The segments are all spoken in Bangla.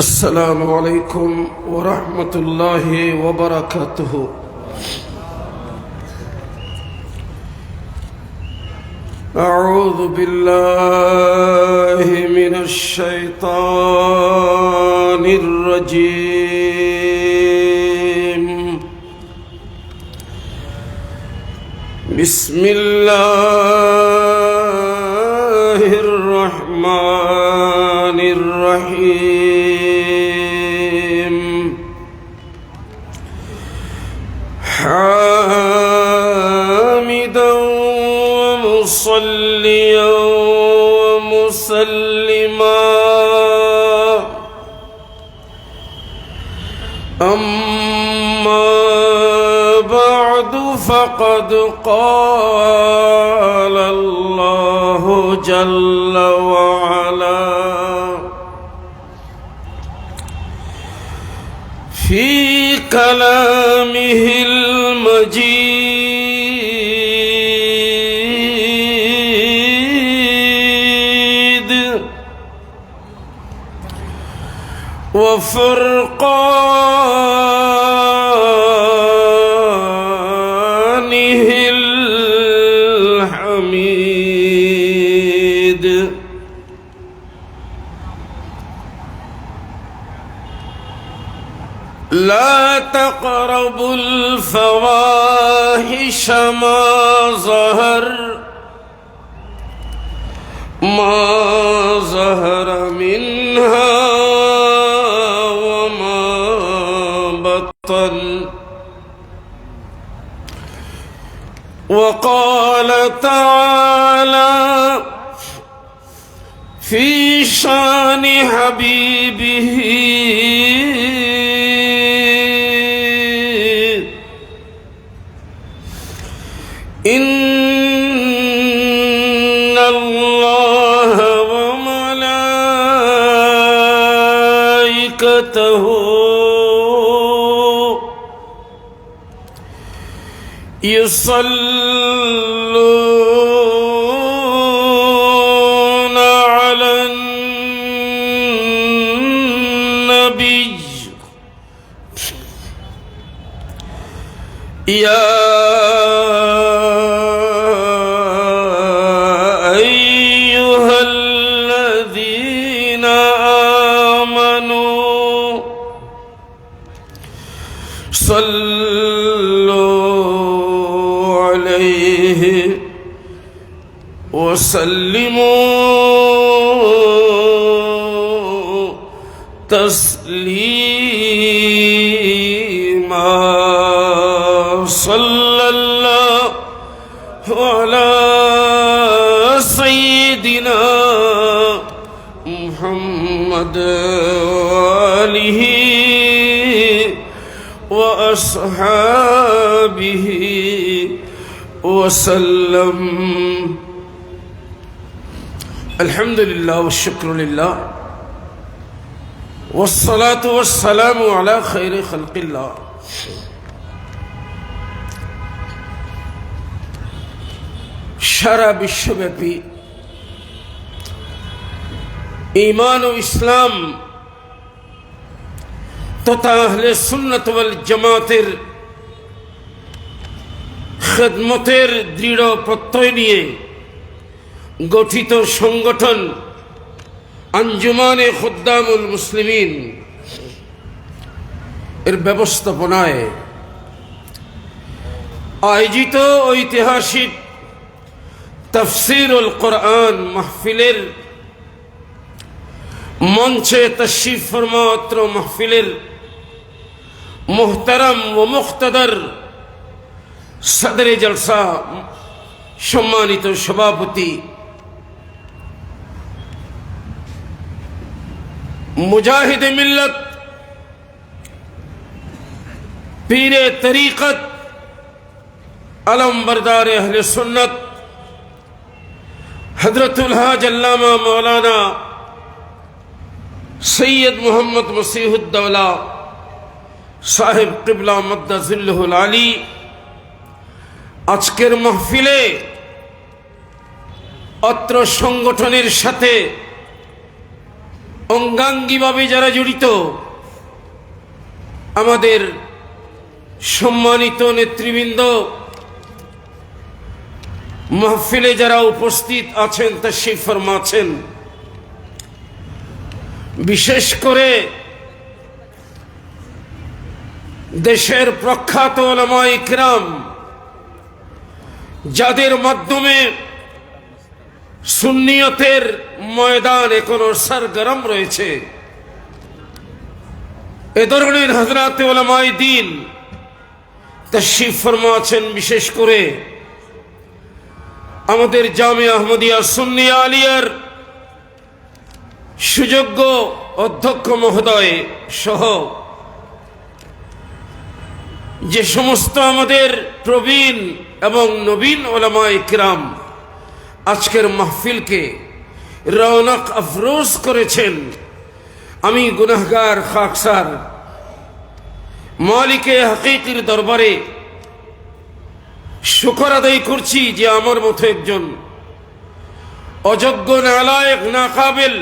السلام عليكم ورحمة الله وبركاته. أعوذ بالله من الشيطان الرجيم. بسم الله الرحمن الرحيم. حامدا ومصليا ومسلما أما بعد فقد قال الله جل وعلا في كلامه المجيد وفرقانه الحميد. لا تقربوا الفواحش ما ظهر منها وما بطن. وقال تعالى في شان حبيبه إن الله وملائكته يصلون على النبي يا أيها الذين آمنوا صلوا عليه وسلموا تسليما. صلى الله على سيدنا محمد وآله وأصحابه وسلم. الحمد لله والشكر لله والصلاة والسلام على خير خلق الله. সারা বিশ্বব্যাপী ঈমান ও ইসলাম তথা আহলে সুন্নাত ওয়াল জামাতের খিদমতের দৃঢ় প্রত্যয় নিয়ে গঠিত সংগঠন আঞ্জুমানে খুদ্দামুল মুসলিমিন এর ব্যবস্থাপনায় আয়োজিত ঐতিহাসিক তাফসীরুল কোরআন মাহফিলের মঞ্চে তশরিফ ফরমাত্র মাহফিলের মুহতারাম ও মুক্তদর সদরে জলসা সম্মানিত সভাপতি মুজাহিদ মিল্লত পীরে তরিকত আলমবরদার আহলে সুন্নত হযরতুল হাজ আল্লামা মাওলানা সৈয়দ মোহাম্মদ মসিহুদ্দৌলা সাহেব কিবলা মদ্দাজিল্লুহুল আলী আজকের মাহফিলে অত্র সংগঠনের সাথে অঙ্গাঙ্গিভাবে যারা জড়িত, আমাদের সম্মানিত নেতৃবৃন্দ, মাহফিলে যারা উপস্থিত আছেন, তাশরীফ ফরমাচ্ছেন, বিশেষ করে দেশের প্রখ্যাত উলামায়ে কিরাম, যাদের মাধ্যমে সুন্নিয়তের ময়দান এখনো সরগরম রয়েছে, এ ধরনের হযরত উলামায়ে দ্বীন তাশরীফ ফরমাচ্ছেন। বিশেষ করে আমাদের জামিয়া আহমদিয়া সুন্নিয়া আলিয়ার সুযোগ্য অধ্যক্ষ মহোদয় সহ যে সমস্ত আমাদের প্রবীণ এবং নবীন উলামায়ে কিরাম আজকের মাহফিলকে রৌনক আফরোজ করেছেন, আমি গুনাহগার খাকসার মালিকে হাকিকির দরবারে শুকর আদায় করছি যে আমার মতো একজন অযোগ্য, নালায়েক, নাকাবিল,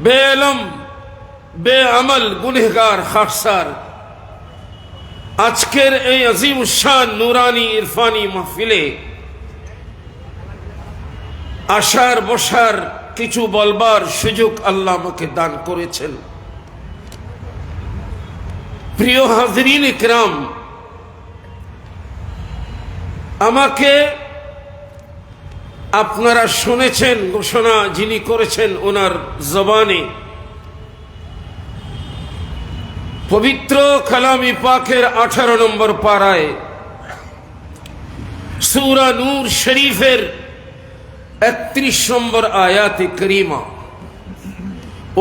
বেইলম, বেআমল, গুনাহগার খাকসার আজকের এই আজিম শান নুরানি ইরফানি মাহফিলে আসার বসার, কিছু বলবার সুযোগ আল্লাহ আমাকে দান করেছেন। প্রিয় হাজরিন ইকরাম, আমাকে আপনারা শুনেছেন, ঘোষণা যিনি করেছেন ওনার জবানে, পবিত্র কালামি পাকের 18 নম্বর পারায় সূরা নূর শরীফের 31 নম্বর আয়াতে করিমা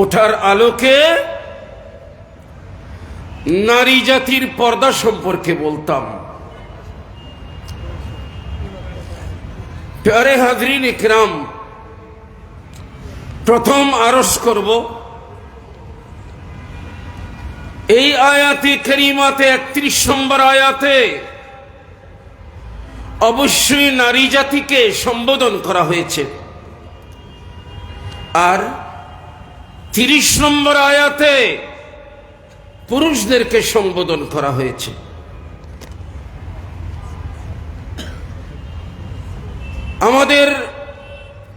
ওঠার আলোকে নারী জাতির পর্দা সম্পর্কে বলতাম। প্যারে হাজরিন ইকরাম, প্রথম আরজ করব এই আয়াতে করিমাতে 31 নম্বর আয়াতে অবশ্যই নারী জাতিকে সম্বোধন করা হয়েছে, আর 30 নম্বর আয়াতে পুরুষদেরকে সম্বোধন করা হয়েছে। আমাদের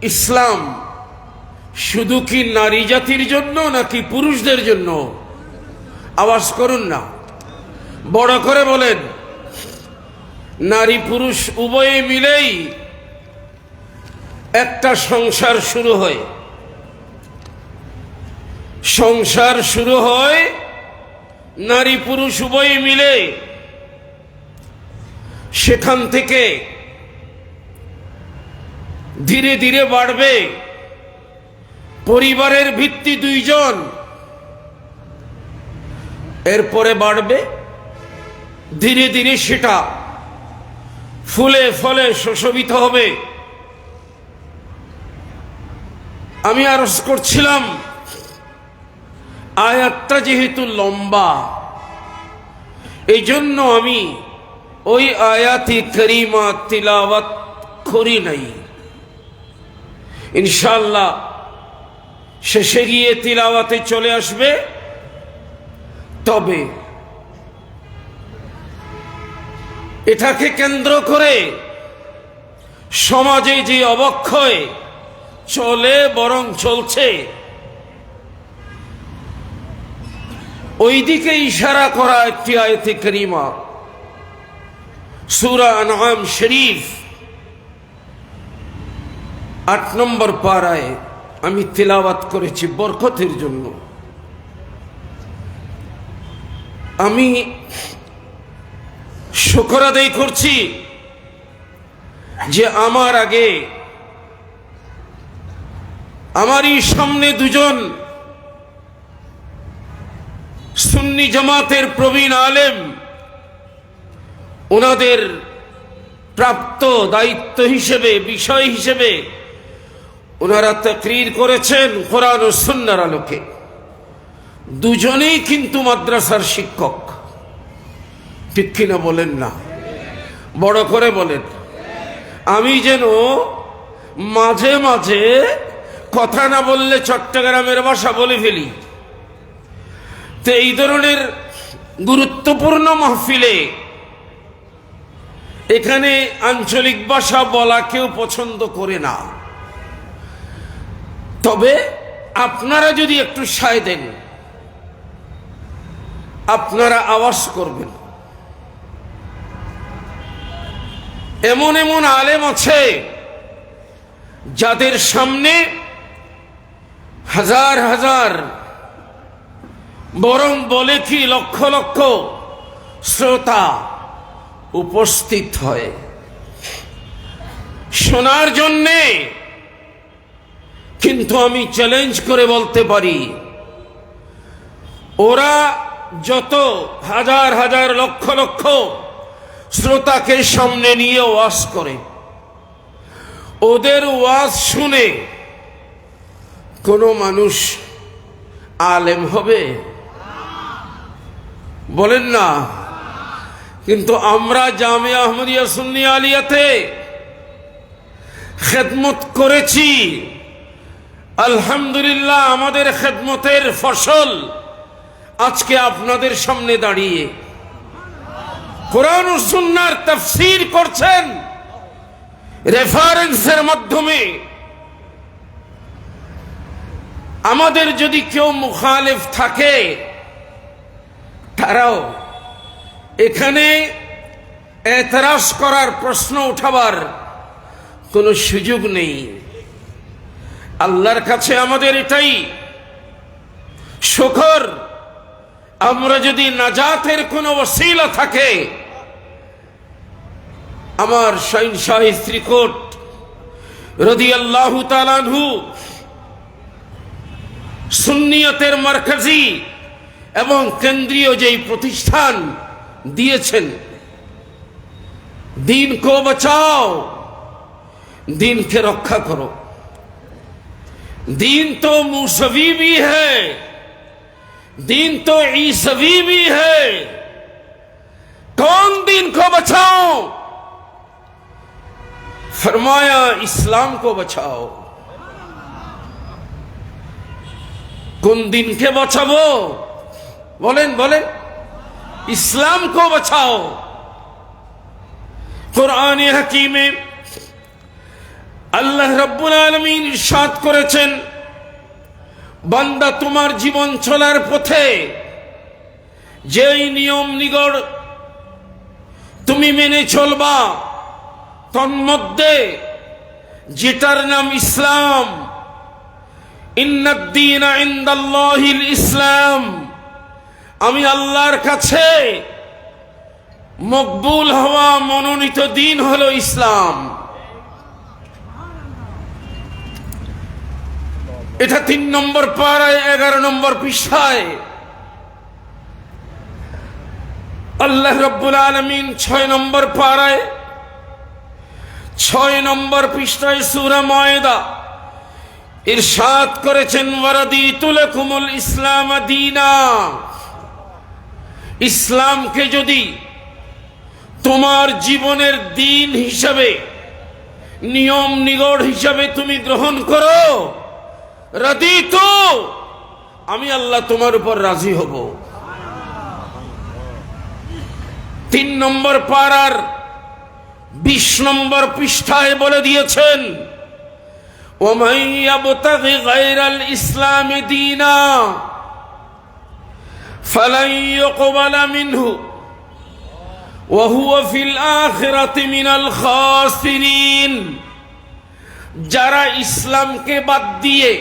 ইসলাম শুধু কি নারী জাতির জন্য নাকি পুরুষদের জন্য? আওয়াজ করুন না, বড় করে বলেন। নারী পুরুষ উভয়ে মিলেই একটা সংসার শুরু হয়। সংসার শুরু হয় নারী পুরুষ উভয়ে মিলে, সেখান থেকে ধীরে ধীরে বাড়বে। পরিবারের ভিত্তি 2 জন, এরপরে বাড়বে ধীরে ধীরে, সেটা ফুলে ফলে সুশোভিত হবে। আমি আরজ করছিলাম, আয়াতটা যেহেতু লম্বা, এই জন্য আমি ওই আয়াতি করিমা তিলাওয়াত করি নাই। ইনশাআল্লাহ শেষে গিয়ে তিলাওয়াতে চলে আসবে। তবে এটাকে কেন্দ্র করে সমাজে যে অবক্ষয় চলে, বরং চলছে, ওই দিকে ইশারা করা একটি আয়াতে কারিমা সূরা আনআম শরীফ 8 নম্বর পারায় আমি তিলাওয়াত করেছি বরকতের জন্য। আমি শুকর আদায় করছি যে আমার আগে, আমারই সামনে 2 জন সুন্নি জামাতের প্রবীণ আলেম, ওনাদের প্রাপ্ত দায়িত্ব হিসেবে, বিষয় হিসেবে ওনারা তাকরীর করেছেন কোরআন ও সুন্নাহর আলোকে। 2 জনেই কিন্তু মাদ্রাসার শিক্ষক, ঠিক কিনা বলেন না? বড় করে বলেন। আমি যেন মাঝে মাঝে কথা না বললে চট্টগ্রামের ভাষা বলে ফেলি। তো এই ধরনের গুরুত্বপূর্ণ মাহফিলে এখানে আঞ্চলিক ভাষা বলা কেউ পছন্দ করে না। তবে আপনারা যদি একটু সায় দেন, আপনারা আওয়াজ করবেন। এমন এমন আলেম আছে যাদের সামনে হাজার হাজার, বরং বলে কি লক্ষ লক্ষ শ্রোতা উপস্থিত হয় শোনার জন্যে। কিন্তু আমি চ্যালেঞ্জ করে বলতে পারি, ওরা যত হাজার হাজার লক্ষ লক্ষ শ্রোতাকে সামনে নিয়ে ওয়াজ করে, ওদের ওয়াজ শুনে কোন মানুষ আলেম হবে? বলেন না। কিন্তু আমরা জামিয়া আহমদিয়া সুন্নিয়া আলিয়াতে খেদমত করেছি, আলহামদুলিল্লাহ। আমাদের খেদমতের ফসল আজকে আপনাদের সামনে দাঁড়িয়ে কোরআন ও সুন্নাহর তাফসীর করছেন রেফারেন্সের মাধ্যমে। আমাদের যদি কেউ মুখালিফ থাকে, তারাও এখানে এতরাজ করার, প্রশ্ন উঠাবার কোনো সুযোগ নেই। আল্লাহর কাছে আমাদের এটাই শুকর, আমরা যদি নাজাতের কোনো ওসিলা থাকে, আমার শাহিনশাহ শ্রীকোট রাদিয়াল্লাহু তাআলা আনহু সুন্নিয়তের মারকাজি এবং কেন্দ্রীয় যেই প্রতিষ্ঠান দিয়েছেন, दीन को बचाओ, दीन के रक्षा करो। दीन तो मूसवी भी है, दीन तो ईसवी भी है। कौन दीन को बचाओ? फरमाया इस्लाम को बचाओ। কোন দিনকে বাঁচাবো? বলেন বলেন। ইসলাম কো বাঁচাও। কোরআনে হাকিমে আল্লাহ রাব্বুল আলামিন ইরশাদ করেছেন, বান্দা তোমার জীবন চলার পথে যেই নিয়ম নিগড় তুমি মেনে চলবা, তন্মধ্যে যেটার নাম ইসলাম, ইন্নাদ-দীন ইনদাল্লাহিল ইসলাম, আমি আল্লাহর কাছে মকবুল হওয়া মনোনীত দিন হলো ইসলাম। এটা 3 নম্বর পারায় 11 নম্বর পৃষ্ঠায় আল্লাহ রাব্বুল আলামিন 6 নম্বর পারায় 6 নম্বর পৃষ্ঠায় সূরা মায়েদা ইরশাদ করেছেন, ওয়ারাদিতু লাকুমুল ইসলাম দীনা। ইসলামকে যদি তোমার জীবনের দিন হিসাবে, নিয়ম নিগড় হিসাবে তুমি গ্রহণ করো, রাদিতু, আমি আল্লাহ তোমার উপর রাজি হব। 3 নম্বর পারার 20 নম্বর পৃষ্ঠায় বলে দিয়েছেন, ومن يبتغي غير الإسلام دينا فلن يقبل منه وهو في الآخرة من الخاسرين। যারা ইসলামকে বাদ দিয়ে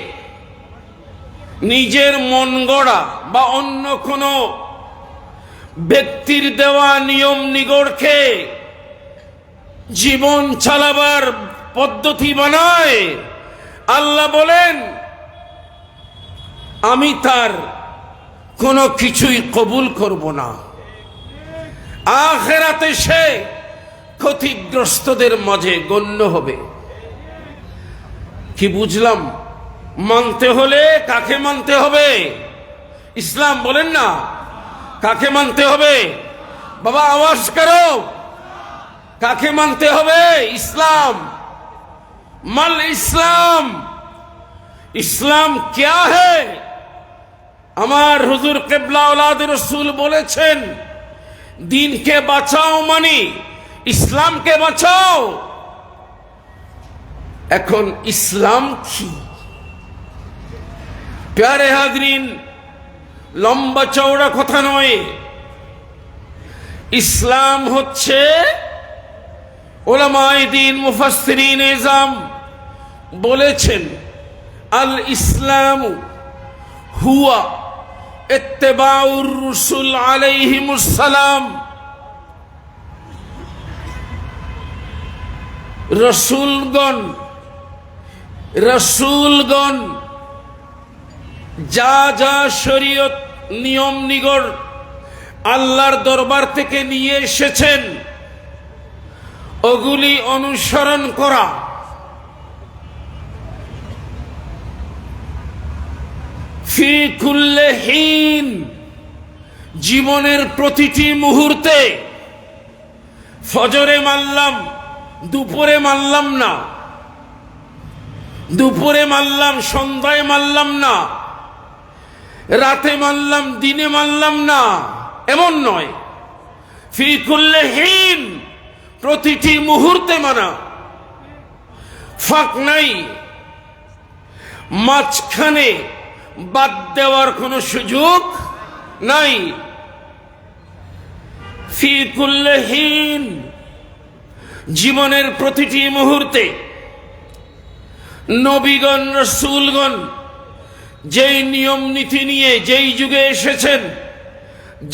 নিজের মন গড়া বা অন্য কোনো ব্যক্তির দেওয়া নিয়ম নিগড়কে জীবন চালাবার পদ্ধতি বানায়, আল্লাহ বলেন আমি তার কোনো কিছুই কবুল করব না। আখিরাতে সে ক্ষতিগ্রস্তদের মাঝে গণ্য হবে। কি বুঝলাম? মানতে হলে কাকে মানতে হবে? ইসলাম। বলেন না, কাকে মানতে হবে? বাবা আওয়াজ করো, কাকে মানতে হবে? ইসলাম। মাল ইসলাম, ইসলাম क्या है? আমার হুজুর কিবলা औलाद रसूल বলেছেন, দিনকে বাঁচাও মানে ইসলামকে বাঁচাও। এখন ইসলাম কি? প্যারে হাজরিন, লম্বা চওড়া কথা নয়। ইসলাম হচ্ছে উলামায়ে দ্বীন মুফাসসিরিন ইজাম বলেছেন, আল ইসলাম হুয়া ইত্তিবাউর রাসূল আলাইহিমুস সালাম। রসুলগণ যা যা শরীয়ত নিয়ম নিগড় আল্লাহর দরবার থেকে নিয়ে এসেছেন ওগুলি অনুসরণ করা। ফি কুল্লি হিন, জীবনের প্রতিটি মুহূর্তে। ফজরে মানলাম, দুপুরে মানলাম না, দুপুরে মানলাম, সন্ধ্যায় মানলাম না, রাতে মানলাম, দিনে মানলাম না, এমন নয়। ফি কুল্লি হিন, প্রতিটি মুহূর্তে মানা, ফাঁক নাই, মাঝখানে বাদ দেওয়ার কোনো সুযোগ নাই। ফি কুল্লি হিন, জীবনের প্রতিটি মুহূর্তে। নবীগণ রাসূলগণ যেই নিয়ম নীতি নিয়ে যেই যুগে এসেছেন,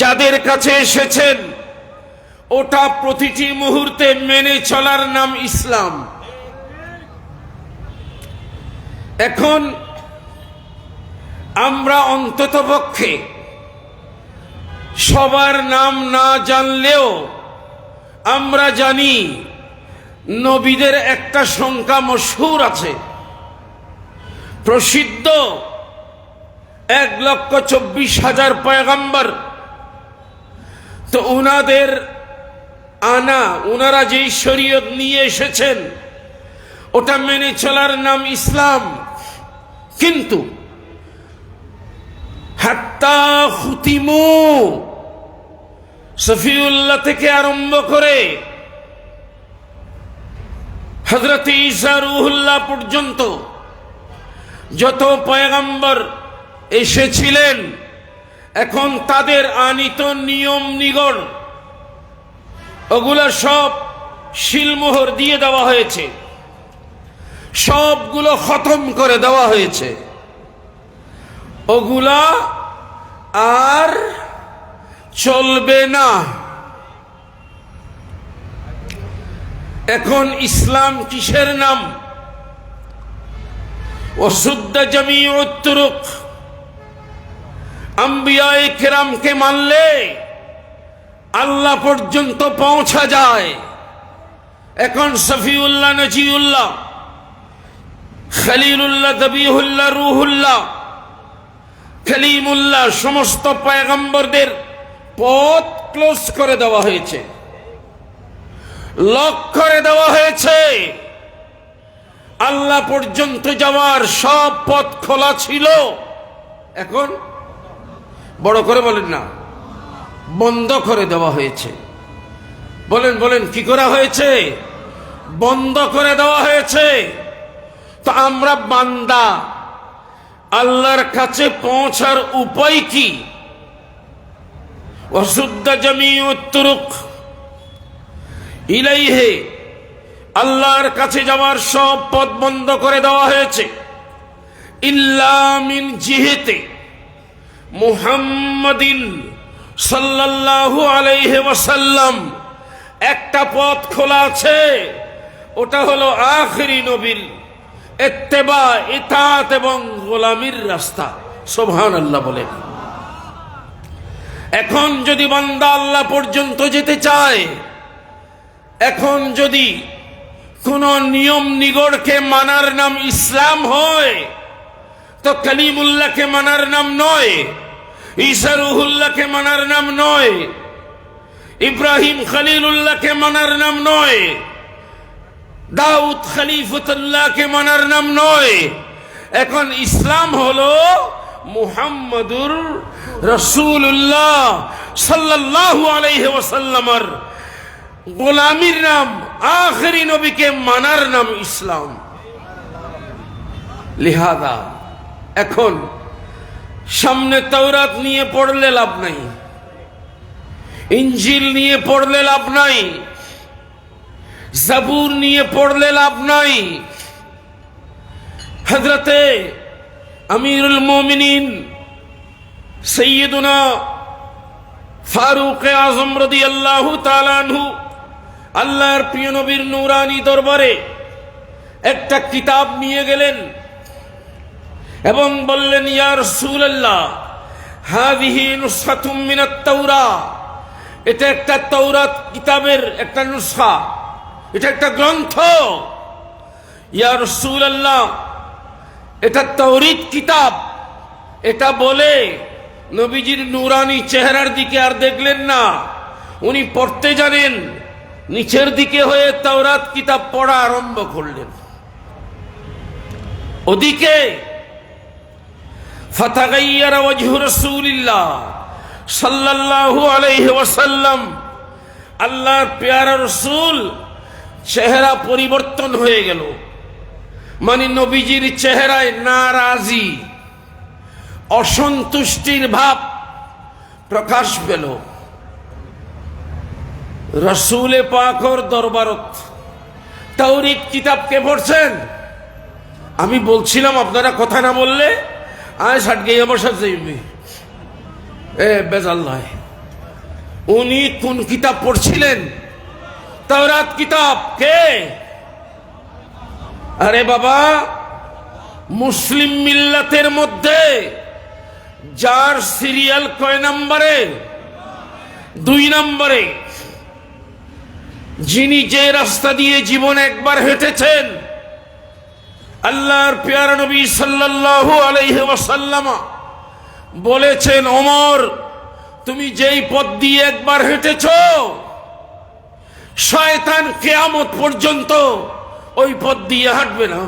যাদের কাছে এসেছেন, ওটা প্রতিটি মুহূর্তে মেনে চলার নাম ইসলাম। এখন আমরা অন্ততপক্ষে সবার নাম না জানলেও আমরা জানি নবীদের একটা সংখ্যা মশহুর আছে, প্রসিদ্ধ, 1,24,000 পয়গম্বর। তো উনাদের উনারা যেই শরীয়ত নিয়ে এসেছেন ওটা মেনে চলার নাম ইসলাম। কিন্তু হাত্তা খুতিমু, সফিউল্লাহ থেকে আরম্ভ করে হযরত ঈসা রূহুল্লাহ পর্যন্ত যত পয়গম্বর এসেছিলেন, এখন তাদের আনিত নিয়ম নিগড় ওগুলা সব শিলমোহর দিয়ে দেওয়া হয়েছে, সবগুলো খতম করে দেওয়া হয়েছে। ওগুলা আর চলবে না। এখন ইসলাম কিসের নাম? ওয়াসুদ্দা জামিউত তুরুক, আম্বিয়ায়ে কেরামকে মানলে আল্লাহ পর্যন্ত পৌঁছা যায়। এখন সফিউল্লাহ, নজিউল্লাহ, খলিলুল্লাহ, দবিহুল্লাহ, রুহুল্লাহ, কলিমুল্লাহ, সমস্ত পয়গম্বরদের পথ ক্লোজ করে দেওয়া হয়েছে, লক করে দেওয়া হয়েছে। আল্লাহ পর্যন্ত যাওয়ার সব পথ খোলা ছিল, এখন বড় করে বলেন না, বন্ধ করে দেওয়া হয়েছে। বলেন বলেন, কি করা হয়েছে? বন্ধ করে দেওয়া হয়েছে। তো আমরা বান্দা, আল্লাহর কাছে পৌঁছার উপায় কি? ওয়াসুদ্দা জামিউত তুরুক ইলাইহি, আল্লাহর কাছে যাওয়ার সব পথ বন্ধ করে দেওয়া হয়েছে। ইল্লা মিন জিহতি মুহাম্মাদিন সাল্লাল্লাহু আলাইহি ওয়াসাল্লাম, একটা পথ খোলা আছে, ওটা হলো আখিরি নবীর ইত্তেবা, ইতাআত এবং গোলামির রাস্তা। সুবহানাল্লাহ বলেন। এখন যদি বান্দা আল্লাহ পর্যন্ত যেতে চায়, এখন যদি কোন নিয়ম নিগড়কে মানার নাম ইসলাম হয়, তো কলিমুল্লাহকে মানার নাম নয়, ঈসা রূহুল্লাহকে মানার নাম নয়, ইব্রাহিম খলিলুল্লাহকে মানার নাম নয়, দাউদ খলিফতুল্লাহকে মানার নাম নয়। এখন ইসলাম হলো মুহাম্মাদুর রাসূলুল্লাহ সাল্লাল্লাহু আলাইহি ওয়াসাল্লামের গোলামির নাম, আখেরি নবীকে মানার নাম ইসলাম। লিহাদা এখন সামনে তাওরাত নিয়ে পড়লে লাভ নাই, ইনজিল নিয়ে পড়লে লাভ নাই, জাবুর নিয়ে পড়লে লাভ নাই। হযরতে আমিরুল মুমিনিন সাইয়্যিদুনা ফারুক আযম রাদিয়াল্লাহু তাআলা আনহু আল্লাহর প্রিয় নবীর নূরানী দরবারে একটা কিতাব নিয়ে গেলেন এবং বললেন, ইয়া রাসূলুল্লাহ, হাযিহি নুসখাতুম মিনাত তাওরা, এটা একটা তাওরাত কিতাবের একটা নুসখা, এটা একটা গ্রন্থ। ইয়া রাসূলুল্লাহ, এটা তাওরীত কিতাব। এটা বলে নবীজির নূরানী চেহারার দিকে আর দেখলেন না, উনি পড়তে জানেন, নিচের দিকে হয়ে তাওরাত কিতাব পড়া আরম্ভ করলেন। ওদিকে ফাতাগাইয়ারা ওয়াজহু রাসূলিল্লাহ সাল্লাল্লাহু আলাইহি ওয়াসাল্লাম, আল্লাহর প্যারা রাসূল চেহারা পরিবর্তন হয়ে গেল, মানে নবীজির চেহারায় নারাজি, অসন্তুষ্টির ভাব প্রকাশ পেল। রসুলে পাকর দরবারত তাওরীত কিতাবকে পড়ছেন। আমি বলছিলাম আপনারা কথা না বললে আয় ষাট গিয়ে বসা যাইবে, এ বেজাল্লাহ। উনি কোন কিতাব পড়ছিলেন? তাওরাত কিতাব। কে? আরে বাবা, মুসলিম মিল্লাতের মধ্যে যার সিরিয়াল কয় নম্বরে? 2 নম্বরে। যিনি যে রাস্তা দিয়ে জীবন একবার হেঁটেছেন, আল্লাহর প্যারা নবী সাল্লাল্লাহু আলাইহি ওয়াসাল্লাম বলেছেন, ওমর, তুমি যেই পথ দিয়ে একবার হেঁটেছো, শয়তান কিয়ামত পর্যন্ত ওই পথ দিয়ে হাঁটবে না।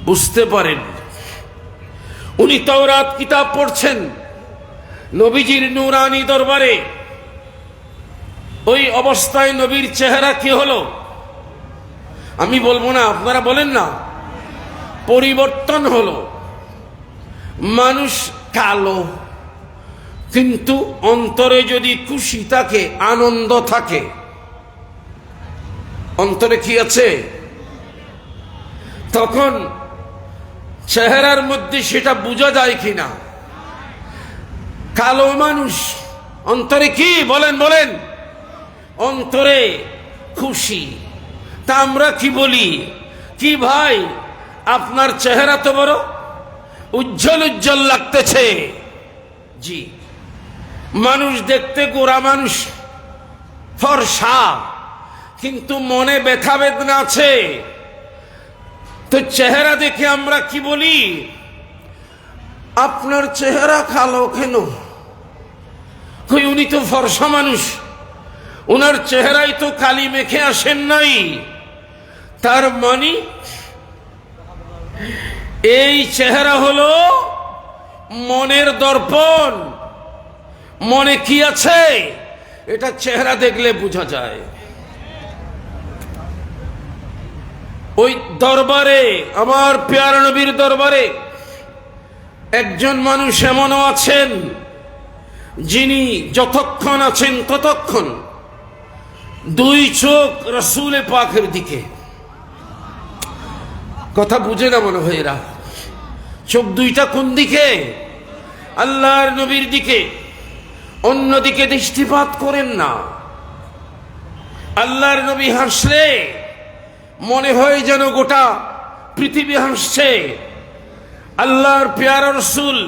বুঝতে পারেন? উনি তাওরাত কিতাব পড়ছেন নবীজির নূরানী দরবারে। ওই অবস্থায় নবীর চেহারা কি হলো? আমি বলবো না, আপনারা বলেন না। পরিবর্তন হলো। মানুষ কালো, কিন্তু অন্তরে যদি খুশি থাকে, আনন্দ থাকে, অন্তরে কি আছে, তখন চেহারার মধ্যে সেটা বোঝা যায় কিনা। কালো মানুষ অন্তরে কি? বলেন বলেন। অন্তরে খুশি। তা আমরা কি বলি? কি ভাই, আপনার চেহারা তো বড় উজ্জ্বল উজ্জ্বল লাগতেছে। জি, মানুষ দেখতে গোরা মানুষ, ফর্সা, কিন্তু মনে ব্যথা বেদনা আছে। তো চেহারা দেখে আমরা কি বলি? আপনার চেহারা কালো কেন? কই, উনি তো ফর্সা মানুষ, উনার চেহারায় তো কালি মেখে আসেন নাই। তার মানে এই চেহারা হলো মনের দর্পণ। মনে কি আছে এটা চেহারা দেখলে বোঝা যায়। ওই দরবারে, আমার প্যারা নবীর দরবারে, একজন মানুষ এমনও আছেন যিনি যতক্ষণ আছেন ততক্ষণ 2 চোখ রাসূলে পাকের দিকে। কথা বুঝে না মনে হয় এরা। চোখ 2টা কোন দিকে? আল্লাহর নবীর দিকে। অন্যদিকে দৃষ্টিপাত করেন না। আল্লাহর নবী হাসলে মনে হয় যেন গোটা পৃথিবী হাসছে। আল্লাহর প্যারা রাসূল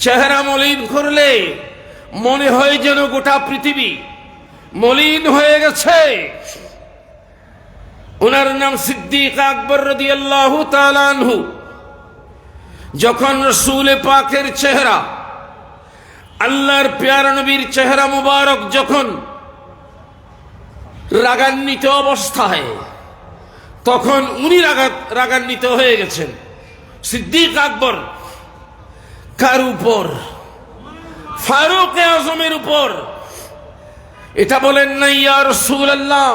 চেহারা মলিন করলে মনে হয় যেন গোটা পৃথিবী মলিন হয়ে গেছে। ওনার নাম সিদ্দিক আকবর রাদিয়াল্লাহু তাআলা আনহু। যখন রাসূলে পাকের চেহারা, আল্লাহর প্যারা নবীর চেহারা মুবারক যখন রাগান্বিত অবস্থায়, তখন উনি রাগান্বিত হয়ে গেছেন। সিদ্দিক আকবর কার উপর? ফারুক আজমের উপর। এটা বলেন না ইয়া রাসূলুল্লাহ,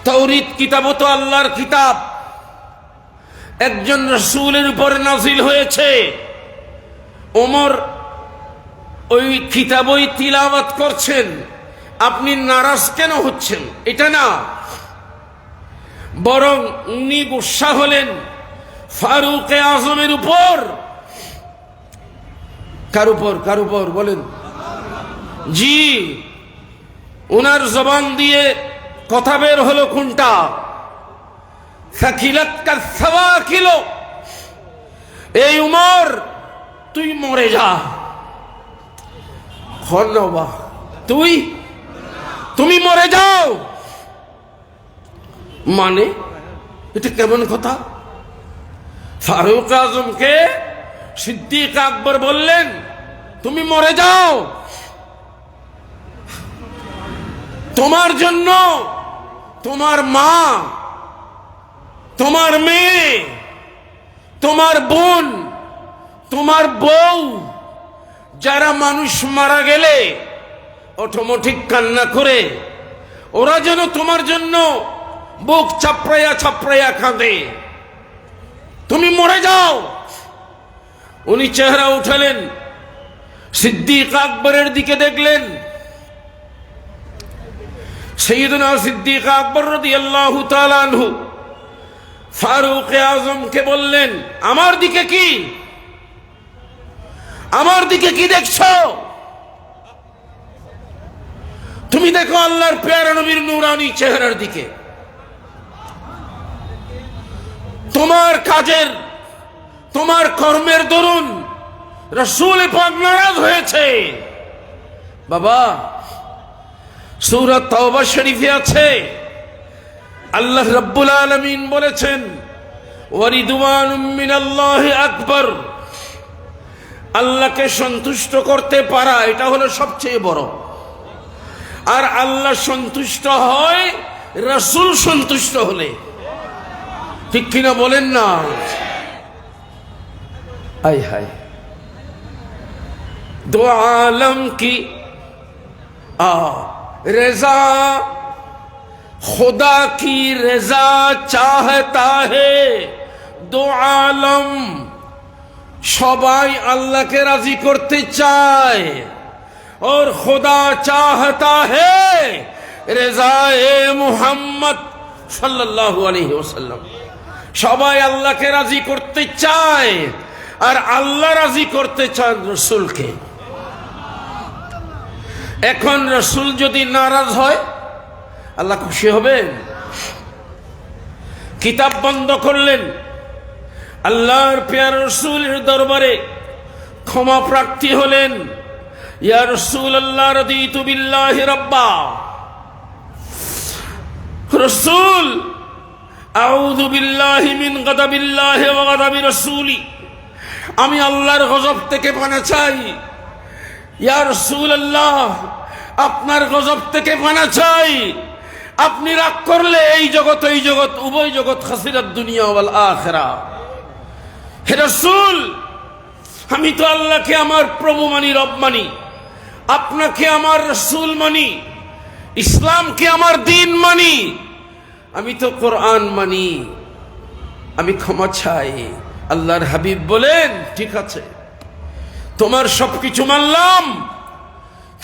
তাওরীত কিতাব তো আল্লাহর কিতাব, একজন রাসূলের উপর নাজিল হয়েছে। ওমর ওই কিতাবই তিলাওয়াত করছেন, আপনি নারাজ কেন হচ্ছেন? এটা না, বরং উনি গুসা হলেন ফারুক আজমের উপর। কার উপর? কার উপর বলেন? জি, উনার জবান দিয়ে কথা বের হলো কোনটা? সাকিলাত কাসাওয়াকিল, এই উমর তুই মরে যা। ধন্যবাদ, তুমি মরে যাও। মানে এটা কেমন কথা? ফারুক আজমকে সিদ্দিক আকবর বললেন তুমি মরে যাও। তোমার জন্য তোমার মা, তোমার মেয়ে, তোমার বোন, তোমার বউ, যারা মানুষ মারা গেলে অটোমেটিক কান্না করে, ওরা যেন তোমার জন্য বুক চাপড়াইয়া চাপড়াইয়া কাঁদে। তুমি মরে যাও। উনি চেহারা উঠালেন, সিদ্দিক আকবরের দিকে দেখলেন। সাইয়েদনা সিদ্দিক আকবর রাদিয়াল্লাহু তাআলা আনহু ফারুক আজমকে বললেন, আমার দিকে কি? আমার দিকে কি দেখছো? তুমি দেখো আল্লাহর প্যারা নবীর নূরানী চেহারার দিকে। তোমার কাজের, তোমার কর্মের দরুন রাসূল পাক নারাজ হয়েছে। বাবা, সূরা তাওবা শরীফে আছে, আল্লাহ রাব্বুল আলামিন বলেছেন ওয়া রিদওয়ানুম মিনাল্লাহি আকবার। আল্লাহকে সন্তুষ্ট করতে পারা এটা হলো সবচেয়ে বড়। আর আল্লাহ সন্তুষ্ট হয় রাসূল সন্তুষ্ট হলে। ঠিক কিনা বলেন না? আয় হায়, দো আলম কি रेजा खुदा की रजा चाहता है। दो आलम সবাই আল্লাহকে রাজি করতে চায়, और खुदा चाहता है রেজায়ে মুহাম্মদ সাল্লাল্লাহু আলাইহি ওয়াসাল্লাম। সবাই আল্লাহকে রাজি করতে চায়, আর আল্লাহ রাজি করতে চান রাসূলকে। এখন রাসূল যদি নারাজ হয়, আল্লাহ খুশি হবেন? কিতাব বন্ধ করলেন, আল্লাহর প্যারা রাসূলের দরবারে ক্ষমা প্রার্থী হলেন। ইয়া রাসূলুল্লাহ রাদিতু বিল্লাহি রাব্বা। রাসূল, আউযু বিল্লাহি মিন গাদাবিল্লাহি ওয়া গাদাবি রাসূলি। আমি আল্লাহর গজব থেকে পানা চাই। ইয়া রাসূলুল্লাহ, আপনার গজব থেকে পানা চাই। আপনি রাগ করলে এই জগৎ ওই জগৎ উভয় জগৎ খাসিরাত দুনিয়া ওয়াল আখিরা। হে রাসূল, আমি তো আল্লাহকে আমার প্রভু মানি, রব মানি, আপনাকে আমার রাসূল মানি, ইসলামকে আমার দ্বীন মানি, আমি তো কোরআন মানি। আমি ক্ষমা চাই। আল্লাহর হাবিব বলেন, ঠিক আছে, তোমার সবকিছু মানলাম,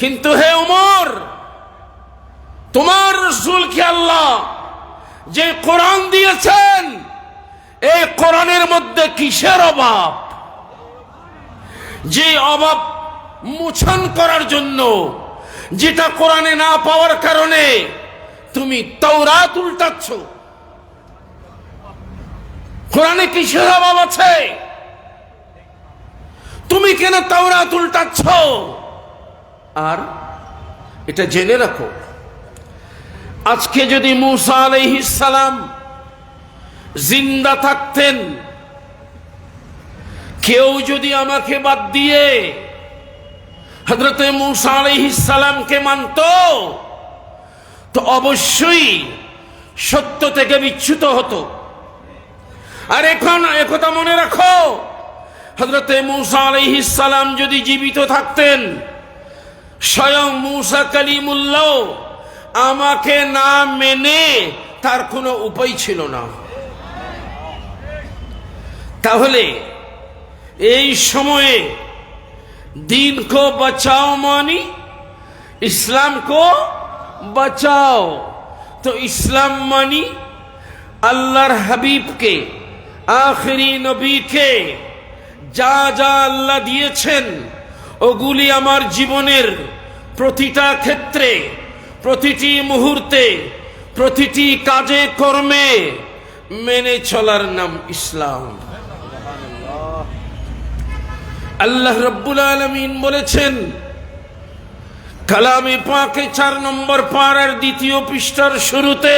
কিন্তু হে ওমর, তোমার রাসূলকে আল্লাহ যে কোরআন দিয়েছেন, এই কোরআনের মধ্যে কিসের অভাব? যে অভাব মোচন করার জন্য, যেটা কোরআনে না পাওয়ার কারণে তুমি তাওরাত উল্টাচ্ছ। কোরআনে কিসের অভাব আছে? তুমি কেন তাওরাত উল্টাচ্ছ? আর এটা জেনে রাখো, আজকে যদি মূসা আলাইহিস সালাম জিন্দা থাকতেন, কেউ যদি আমাকে বাদ দিয়ে হযরতে মূসা আলাইহিস সালামকে মানত, তো অবশ্যই সত্য থেকে বিচ্যুত হতো। আর এখন একথা মনে রাখো, হযরতে মূসা আলাইহিস সালাম যদি জীবিত থাকতেন, স্বয়ং মূসা কালিমুল্লাহ আমাকে না মেনে তার কোনো উপায় ছিল না। তাহলে এই সময়ে दीन को बचाओ मानी इस्लाम को बचाओ। तो इस्लाम मानी अल्लाहर हबीब के आखिरी नबी के যা যা আল্লাহ দিয়েছেন ওগুলি আমার জীবনের প্রতিটা ক্ষেত্রে, প্রতিটি মুহূর্তে, প্রতিটি কাজে কর্মে মেনে চলার নাম ইসলাম। আল্লাহ রাব্বুল আলামিন বলেছেন কালামে পাকে 4 নম্বর পারার 2য় পৃষ্ঠার শুরুতে,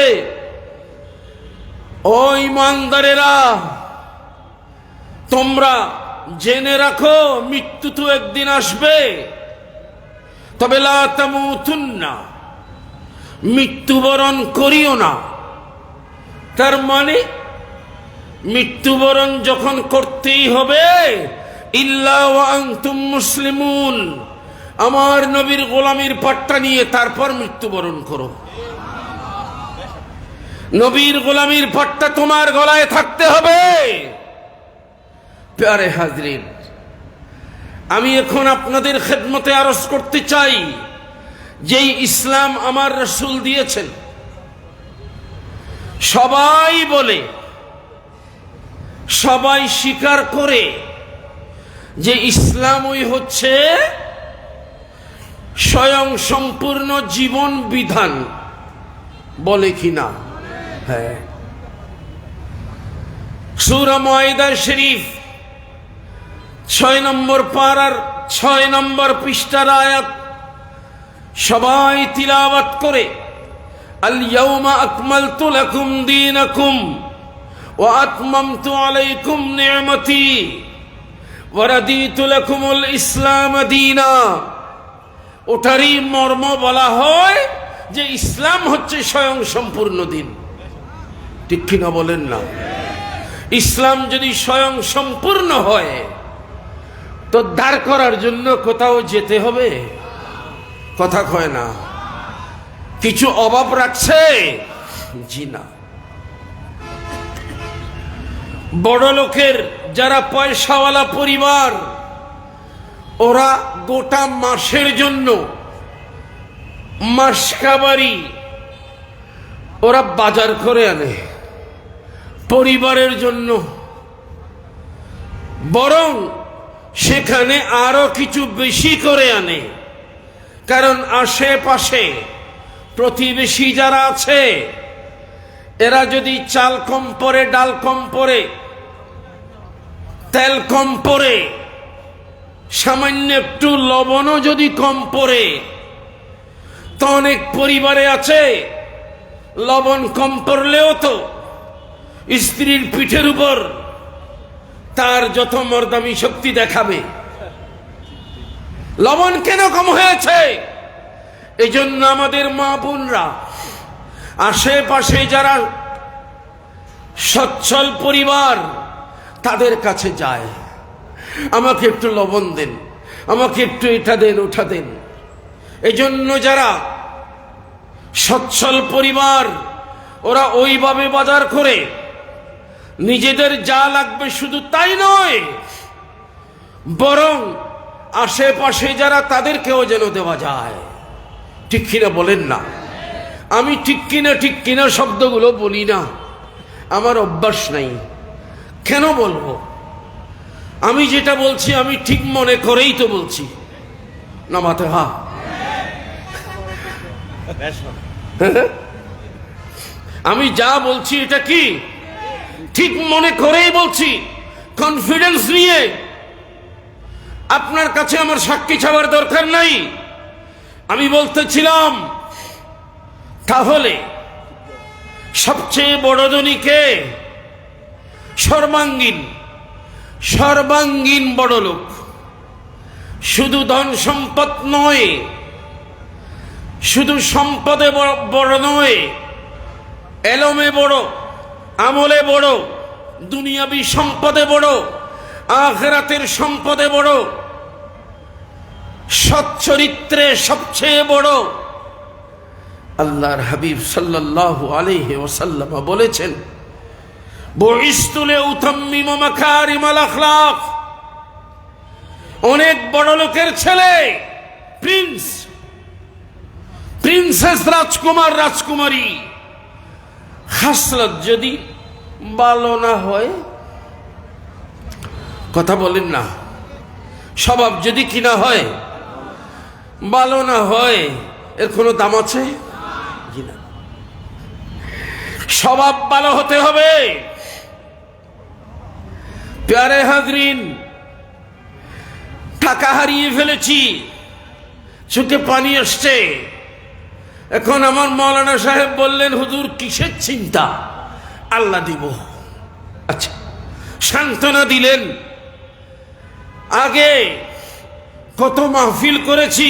ও ঈমানদারেরা, তোমরা জেনে রাখো মৃত্যু তো একদিন আসবে, তবে লা তামুতুন্না, মৃত্যুবরণ করিও না। তার মানে মৃত্যুবরণ যখন করতেই হবে, ইল্লা ওয়া আনতুম মুসলিমুন, আমার নবীর গোলামির পাট্টা নিয়ে তারপর মৃত্যুবরণ করো। নবীর গোলামির পাট্টা তোমার গলায় থাকতে হবে। প্যারে হাজরিন, আমি এখন আপনাদের খেদমতে আরজ করতে চাই, যেই ইসলাম আমার রাসূল দিয়েছেন, সবাই বলে, সবাই স্বীকার করে যে ইসলামই হচ্ছে স্বয়ং সম্পূর্ণ জীবন বিধান, বলে কি না? হ্যাঁ। সূরা মাইদা শরীফ 6 নম্বর পারার 6 নম্বর পৃষ্ঠার আয়াত সবাই তিলাওয়াত করে, আল ইয়াউমা আকমালতু লাকুম দীনাকুম ওয়া আতমামতু আলাইকুম নি'মাতি ওয়া রাদিতু লাকুমুল ইসলাম দীনা। ওটারই মর্ম বলা হয় যে ইসলাম হচ্ছে স্বয়ং সম্পূর্ণ দিন। ঠিক কিনা বলেন না? ইসলাম যদি স্বয়ং সম্পূর্ণ হয় তো দাঁড় করার জন্য কোথাও যেতে হবে? কথা কয় না। কিছু অভাব রাখছে? জি না। বড় লোকের যারা পয়সাওয়ালা পরিবার, ওরা গোটা মাসের জন্য মাসকাবারি ওরা বাজার করে আনে পরিবারের জন্য, বরং সেখানে আরো কিছু বেশি করে আনে। কারণ আশেপাশে প্রতিবেশী যারা আছে, এরা যদি চাল কম পড়ে, ডাল কম পড়ে, তেল কম পড়ে, সামান্য একটু লবণও যদি কম পড়ে, তো অনেক পরিবারে আছে লবণ কম পড়লেও তো স্ত্রীর পিঠের উপর তার যত মর্দামি শক্তি দেখাবে। লবণ কেন কম হয়েছে? এই জন্য আমাদের মা বোনরা আশেপাশে যারা সচ্ছল পরিবার, তাদের কাছে যায়, আমাকে একটু লবণ দেন, আমাকে একটু এটা দেন, ওটা দেন। এই জন্য যারা সচ্ছল পরিবার, ওরা ওইভাবে বাজার করে নিজেদের যা লাগবে শুধু তাই নয়, বরং আশেপাশে যারা তাদেরকেও যেন দেওয়া যায়। ঠিক কিনা বলেন না? আমি ঠিক কিনা শব্দগুলো বলি না, আমার অভ্যাস নাই। কেন বলবো? আমি যেটা বলছি আমি ঠিক মনে করেই তো বলছি। নামাতে হা আমি যা বলছি এটা কি ঠিক মনে করেই বলছি, কনফিডেন্স নিয়ে। আপনার কাছে আমার সাক্ষী ছাড়ার দরকার নাই। আমি বলতেছিলাম, তাহলে সবচেয়ে বড় ধনীকে সর্বাঙ্গীন বড় লোক, শুধু ধন সম্পদ নয়, শুধু সম্পদে বড় নয়, এলমে বড়, আমলে বড়, দুনিয়াবি সম্পদে বড়, আখিরাতের সম্পদে বড়, সৎ চরিত্রে সবচেয়ে বড়। আল্লাহর হাবিব সাল্লাল্লাহু আলাইহি ওয়াসাল্লাম বলেছেন, বুইসতু লিউতাম্মিমা মাকারিমাল আখলাক। অনেক বড় লোকের ছেলে, প্রিন্সেস, রাজকুমার, রাজকুমারী, খাসলত যদি ভালো না হয়, কথা বলেন না, স্বভাব যদি কিনা হয়, ভালো না হয়, এর কোনো দাম আছে? স্বভাব ভালো হতে হবে। প্যারে হাজরিন, টাকা হারিয়ে ফেলেছি, চোখে পানি আসছে। এখন আমার মৌলানা সাহেব বললেন, হুজুর কিসের চিন্তা, আল্লাহ দিব। আচ্ছা, সান্ত্বনা দিলেন। আগে কত মাহফিল করেছি,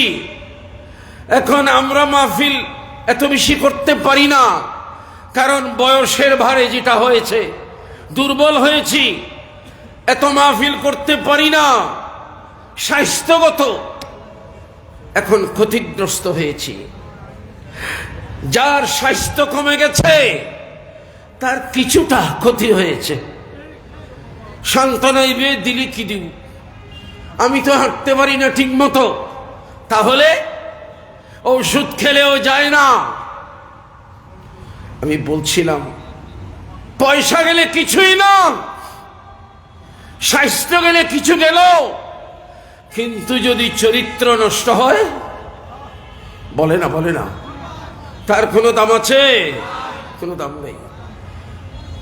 এখন আমরা মাহফিল এত বেশি করতে পারি না, কারণ বয়সের ভারে যেটা হয়েছে, দুর্বল হয়েছি, এত মাহফিল করতে পারি না। স্বাস্থ্যগত এখন ক্ষতিগ্রস্ত হয়েছি। যার স্বাস্থ্য কমে গেছে তার কিছুটা ক্ষতি হয়েছে। সান্ত্বনাইবে দিলি কি দিব, আমি তো হাঁটতে পারি না ঠিক মতো, তাহলে ওষুধ খেলেও যায় না। আমি বলছিলাম, পয়সা গেলে কিছুই না, স্বাস্থ্য গেলে কিছু গেল, কিন্তু যদি চরিত্র নষ্ট হয়, বলে না, তার কোনো দাম আছে? কোনো দাম নেই।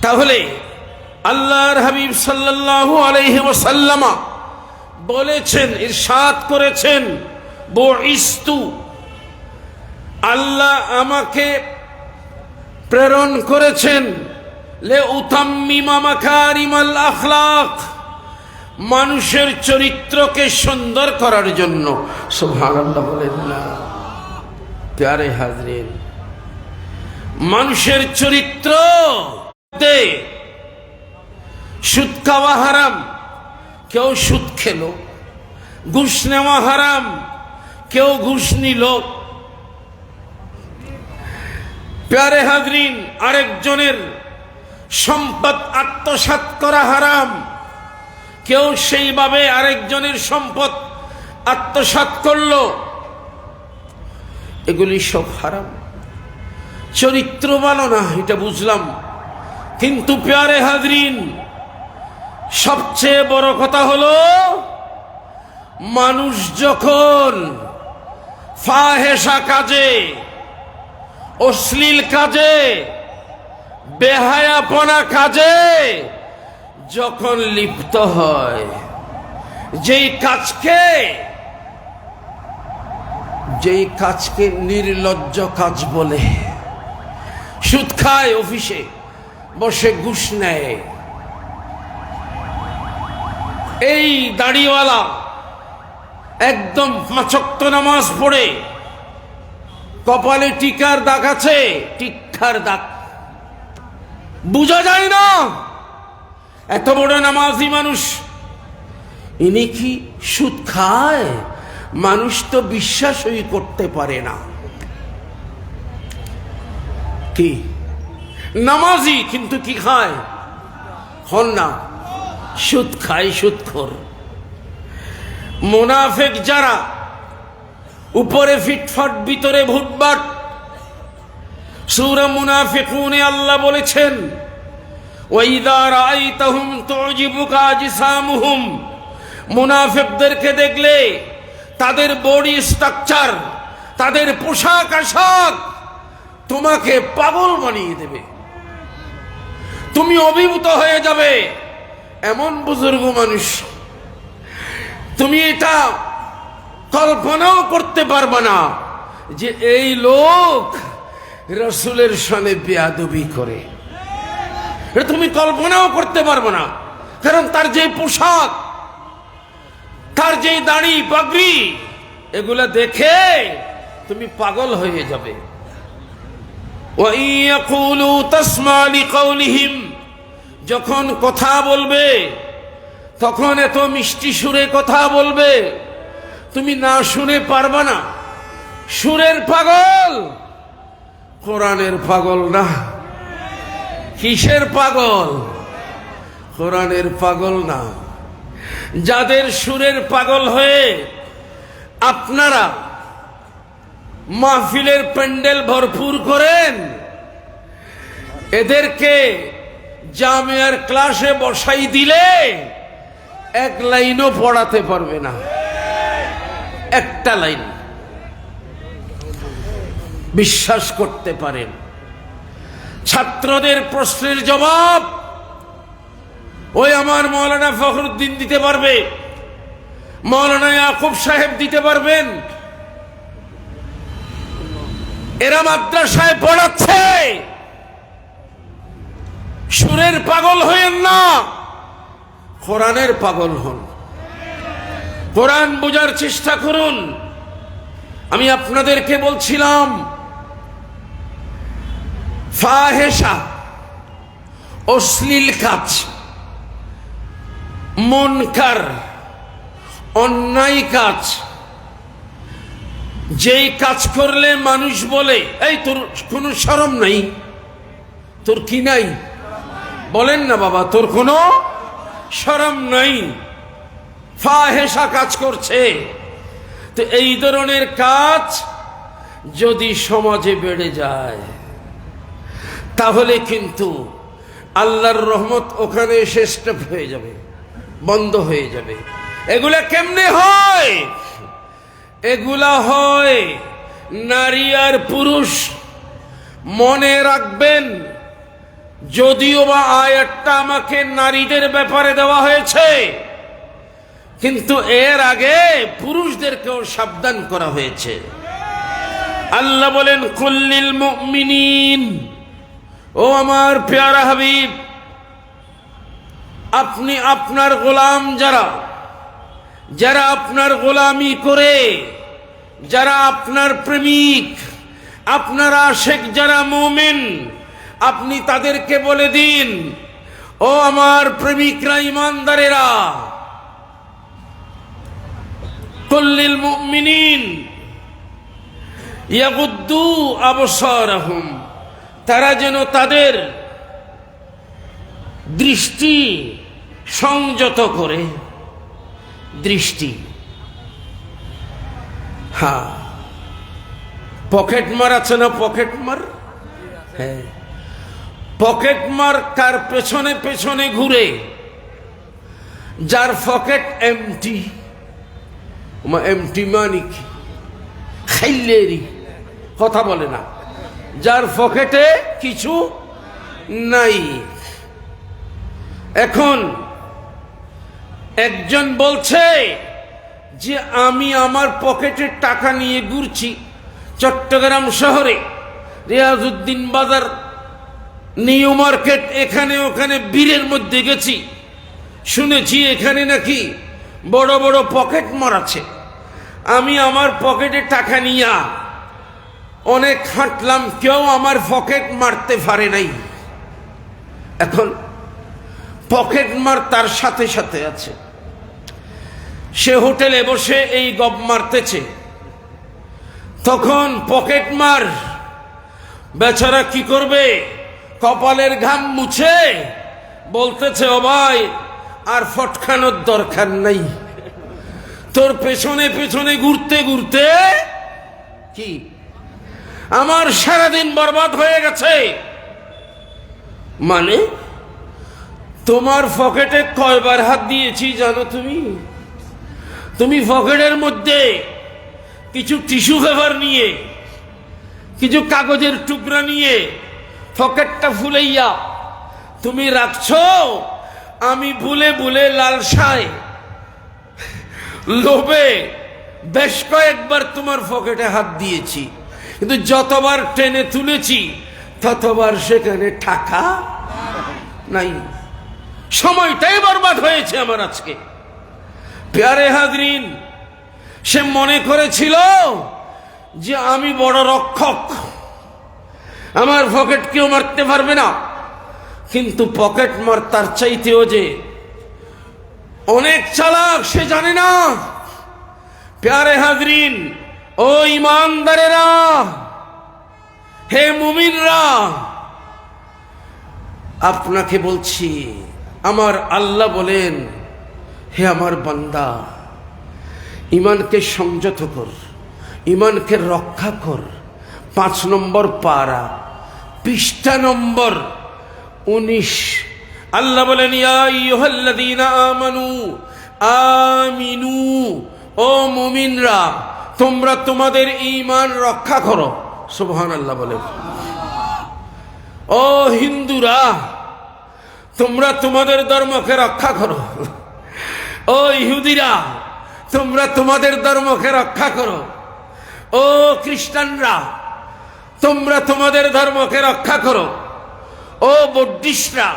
তাহলে আল্লাহর হাবিব সাল্লাল্লাহু আলাইহি ওয়াসাল্লাম বলেছেন, ইরশাদ করেছেন, বুইসতু, আল্লাহ আমাকে প্রেরণ করেছেন, লিউতাম্মিমা মাকারিমাল আখলাক, মানুষের চরিত্রকে সুন্দর করার জন্য। সুবহানাল্লাহ বলেন না। প্যারে হাজরিন, মানুষের চরিত্র, সুদ খাওয়া হারাম, কেউ সুদ খেলো। ঘুষ নেওয়া হারাম, কেউ ঘুষ নিল। প্যারে হাজরিন, আরেকজনের সম্পদ আত্মসাৎ করা হারাম, কেউ সেইভাবে আরেকজনের সম্পদ আত্মসাৎ করলো, এগুলি সব হারাম। চরিত্র ভালো না, এটা বুঝলাম, কিন্তু প্যারে হাজরিন, সবচেয়ে বড় কথা হলো, মানুষ যখন ফাহেশা কাজে, অশ্লীল কাজে, বেহায়াপনা কাজে যখন লিপ্ত হয়, যেই কাজকে নির্লজ্জ কাজ বলে, সুদ খায়, অফিসে বসে ঘুষ নেয়, এই দাড়িওয়ালা একদম 5 ওয়াক্ত নামাজ পড়ে, কপালে টিকার দাগ আছে, টিকার দাগ বোঝা যায় না, এত বড় নামাজি মানুষ, ইনি কি সুদ খায়? মানুষ তো বিশ্বাসই করতে পারে না। কি নামাজি কিন্তু কি খায়? হন না, সুদ খায়, সুদখোর। মুনাফিক যারা, উপরে ফিটফাট ভিতরে ভুটবাট। সূরা মুনাফিকুনে আল্লাহ বলেছেন, ওয়াইদা রাআইতাহুম তুজিবুকা আজসামুহুম, মুনাফিকদেরকে দেখলে তাদের বডি স্ট্রাকচার, তাদের পোশাক আশাক তোমাকে পাগল বানিয়ে দেবে, তুমি অভিভূত হয়ে যাবে। এমন বুজুর্গ মানুষ, তুমি এটা কল্পনাও করতে পারবে না যে এই লোক রাসূলের শানে বেয়াদবি করে। এটা তুমি কল্পনাও করতে পারবে না, কারণ তার যে পোশাক, তার যে দাড়ি পাগড়ি, এগুলা দেখে তুমি পাগল হয়ে যাবে। وَإِن يَقُولُوا تَسْمَعْ لِقَوْلِهِمْ, যখন কথা বলবে তখন এত মিষ্টি সুরে কথা বলবে তুমি না শুনে পারবা না। সুরের পাগল, কোরআনের পাগল না। কিসের পাগল? কোরআনের পাগল না। যাদের সুরের পাগল হয়ে আপনারা মাহফিলের প্যান্ডেল ভরপুর করেন, এদেরকে জামিয়ার ক্লাসে বসাই দিলে এক লাইনও পড়াতে পারবে না, একটা লাইন। বিশ্বাস করতে পারেন। ছাত্রদের প্রশ্নের জবাব ওই আমার মৌলানা ফখরুদ্দিন দিতে পারবে, মৌলানা ইয়াকুব সাহেব দিতে পারবেন। এরা মাদ্রাসায় পড়াচ্ছে। সুরের পাগল হয়েন না, কোরআনের পাগল হন। কোরআন বোঝার চেষ্টা করুন। আমি আপনাদেরকে বলছিলাম ফাহেশা, অশ্লীল কাজ, মুনকার, অন্যায় কাজ, যেই কাজ করলে মানুষ বলে এই তোর কোনো শরম নাই, তোর কি নাই? বলেন না বাবা, তোর কোনো শরম নাই, ফাহেশা কাজ করছে। তো এই ধরনের কাজ যদি সমাজে বেড়ে যায় তাহলে কিন্তু আল্লাহর রহমত ওখানে এসে স্টপ হয়ে যাবে, বন্ধ হয়ে যাবে। এগুলা কেমনে হয়? এগুলা হয় নারী আর পুরুষ। মনে রাখবেন, যদিও বা আয়াতটা আমাকে নারীদের ব্যাপারে দেওয়া হয়েছে, কিন্তু এর আগে পুরুষদেরকেও সাবধান করা হয়েছে। আল্লাহ বলেন কুল্লিল মুমিনিন, ও আমার প্যারা হাবিব, আপনি আপনার গোলাম যারা আপনার গোলামি করে, যারা আপনার প্রেমিক, আপনার আশেক, যারা মুমিন, আপনি তাদেরকে বলে দিন, ও আমার প্রেমিকরা, ইমানদারেরা, কুল্লিল মুমিনিন ইয়াগুদ্দু আবসারহুম, তারা যেন তাদের দৃষ্টি সংযত করে। দৃষ্টি, হ্যাঁ, পকেট মার আছে না? পকেট মার, হ্যাঁ, পকেট মার কার পেছনে পেছনে ঘুরে, যার পকেট এমটি। এমটি মানে কি? খাইলেরি, কথা বলে না, যার পকেটে কিছু নাই। এখন একজন বলছে যে আমি আমার পকেটের টাকা নিয়ে ঘুরছি চট্টগ্রাম শহরে, রিয়াজউদ্দিন বাজার, নিউ মার্কেট, এখানে ওখানে বীরের মধ্যে গেছি, শুনেছি এখানে নাকি বড় বড় পকেট মার আছে। আমি আমার পকেটে টাকা নিয়া অনেক হাঁটলাম, কেউ আমার পকেট মারতে পারে নাই। এখন পকেট মার তার সাথে সাথে আছে, সে হোটেলে বসে এই গপ মারতেছে। তখন পকেট মার বেচারা কি করবে? কপালের ঘাম মুছে বলতেছে, ও ভাই, আর ফটকানোর দরকার নাই, তোর পেছনে পেছনে ঘুরতে ঘুরতে কি আমার সারাদিন বরবাদ হয়ে গেছে। মানে তোমার পকেটে কয়বার হাত দিয়েছি জানো? তুমি পকেটের মধ্যে কিছু টিস্যু পেপার নিয়ে, কিছু কাগজের টুকরা নিয়ে পকেটটা ফুলাইয়া তুমি রাখছো। আমি ভুলে ভুলে লালসায় লোভে বেশ কয়েকবার তোমার পকেটে হাত দিয়েছি, কিন্তু যতবার টেনে তুলেছি ততবার সেখানে টাকা নাই। সময়টাই বরবাদ হয়েছে আমার আজকে। প্যারে হাজরিন, সে মনে করেছিল যে আমি বড় রক্ষক, আমার পকেট কেউ মারতে পারবে না। কিন্তু পকেট মার তার চাইতেও যে অনেক চালাক, সে জানে না। প্যারে হাজরিন, ও ইমানদারেরা, হে মুমিনরা, আপনাকে বলছি, আমার আল্লাহ বলেন, হে আমার বান্দা, ইমানকে সংযত কর, ইমানকে রক্ষা কর। 5 নম্বর পারা, পৃষ্ঠা নম্বর 19। আল্লাহ বলেন, ইয়া আইয়ুহাল্লাযীনা আমানু আমিনু, ও মুমিনরা, তোমরা তোমাদের ঈমান রক্ষা করো। সুবহানাল্লাহ বলেন। ও হিন্দুরা, তোমরা তোমাদের ধর্মকে রক্ষা করো। ও ইহুদিরা, তোমরা তোমাদের ধর্মকে রক্ষা করো। ও খ্রিস্টানরা, তোমরা তোমাদের ধর্মকে রক্ষা করো। ও বৌদ্ধিস্টরা,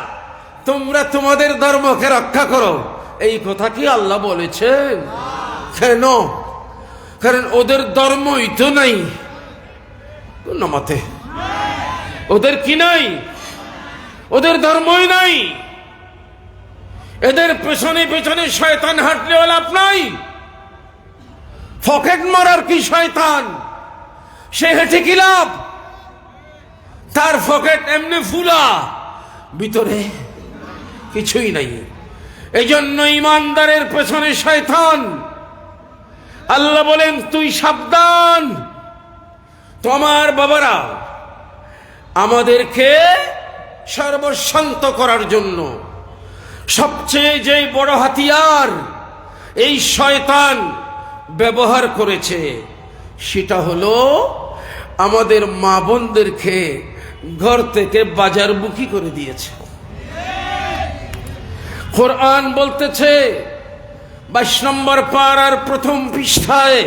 তোমরা তোমাদের ধর্মকে রক্ষা করো। এই কথা কি আল্লাহ বলেছেন? কেন? কারণ ওদের ধর্মই তো নাই নামাতে। ওদের কি নাই? ওদের ধর্মই নাই। এদের পেছনে পেছনে শয়তান হাঁটলেও লাভ নাই। পকেট মারার কি শয়তান? সে হেঁটে কি লাভ? তার পকেট এমনি ফুলা, ভিতরে কিছুই নাই। এই জন্য ইমানদারের পেছনে শয়তান। আল্লাহ বলেন, তুই সাবধান। তোমার বাবারা আমাদেরকে সর্বশান্ত করার জন্য সবচেয়ে যে বড় হাতিয়ার এই শয়তান ব্যবহার করেছে, সেটা হলো আমাদের মা বোনদেরকে ঘর থেকে বাজার বুকি করে দিয়েছে। কোরআন বলতেছে 22 নম্বর পারার প্রথম পৃষ্ঠায়,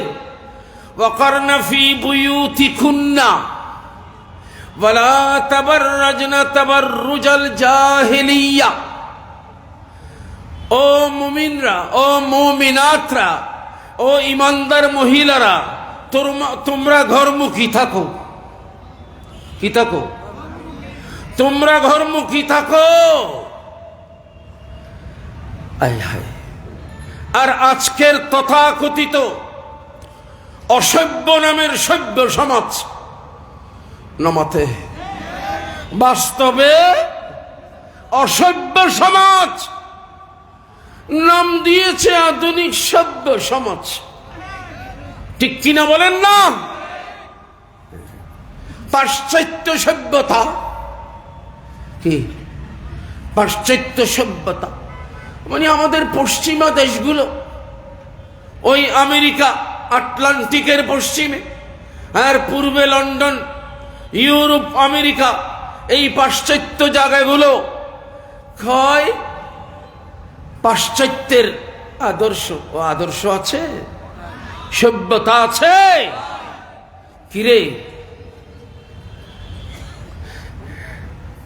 ওয়াকারনা ফি বুয়ুতিকুন্না ওয়ালা তাবাররাজনা তাবাররুজাল জাহিলিয়া। ও মুমিনরা, ও মুমিনাতরা, ও ইমানদার মহিলারা, তোমরা ঘরমুখী থাকো। কি থাকো? তোমরা ঘরমুখী থাকো। আয় হায়। আর আজকের তথাকথিত অসভ্য নামের সভ্য সমাজ নামাতে, বাস্তবে অসভ্য সমাজ নাম দিয়েছে আধুনিক সভ্য সমাজ। ঠিক কিনা বলেন না? পাশ্চাত্য সভ্যতা কি? পাশ্চাত্য সভ্যতা মানে আমাদের পশ্চিমা দেশগুলো, ওই আমেরিকা আটলান্টিকের পশ্চিমে, আর পূর্বে লন্ডন, ইউরোপ, আমেরিকা, এই পাশ্চাত্য জায়গাগুলো হয় পাশ্চাত্যের আদর্শ। ও আদর্শ আছে, সভ্যতা আছে। কিরে,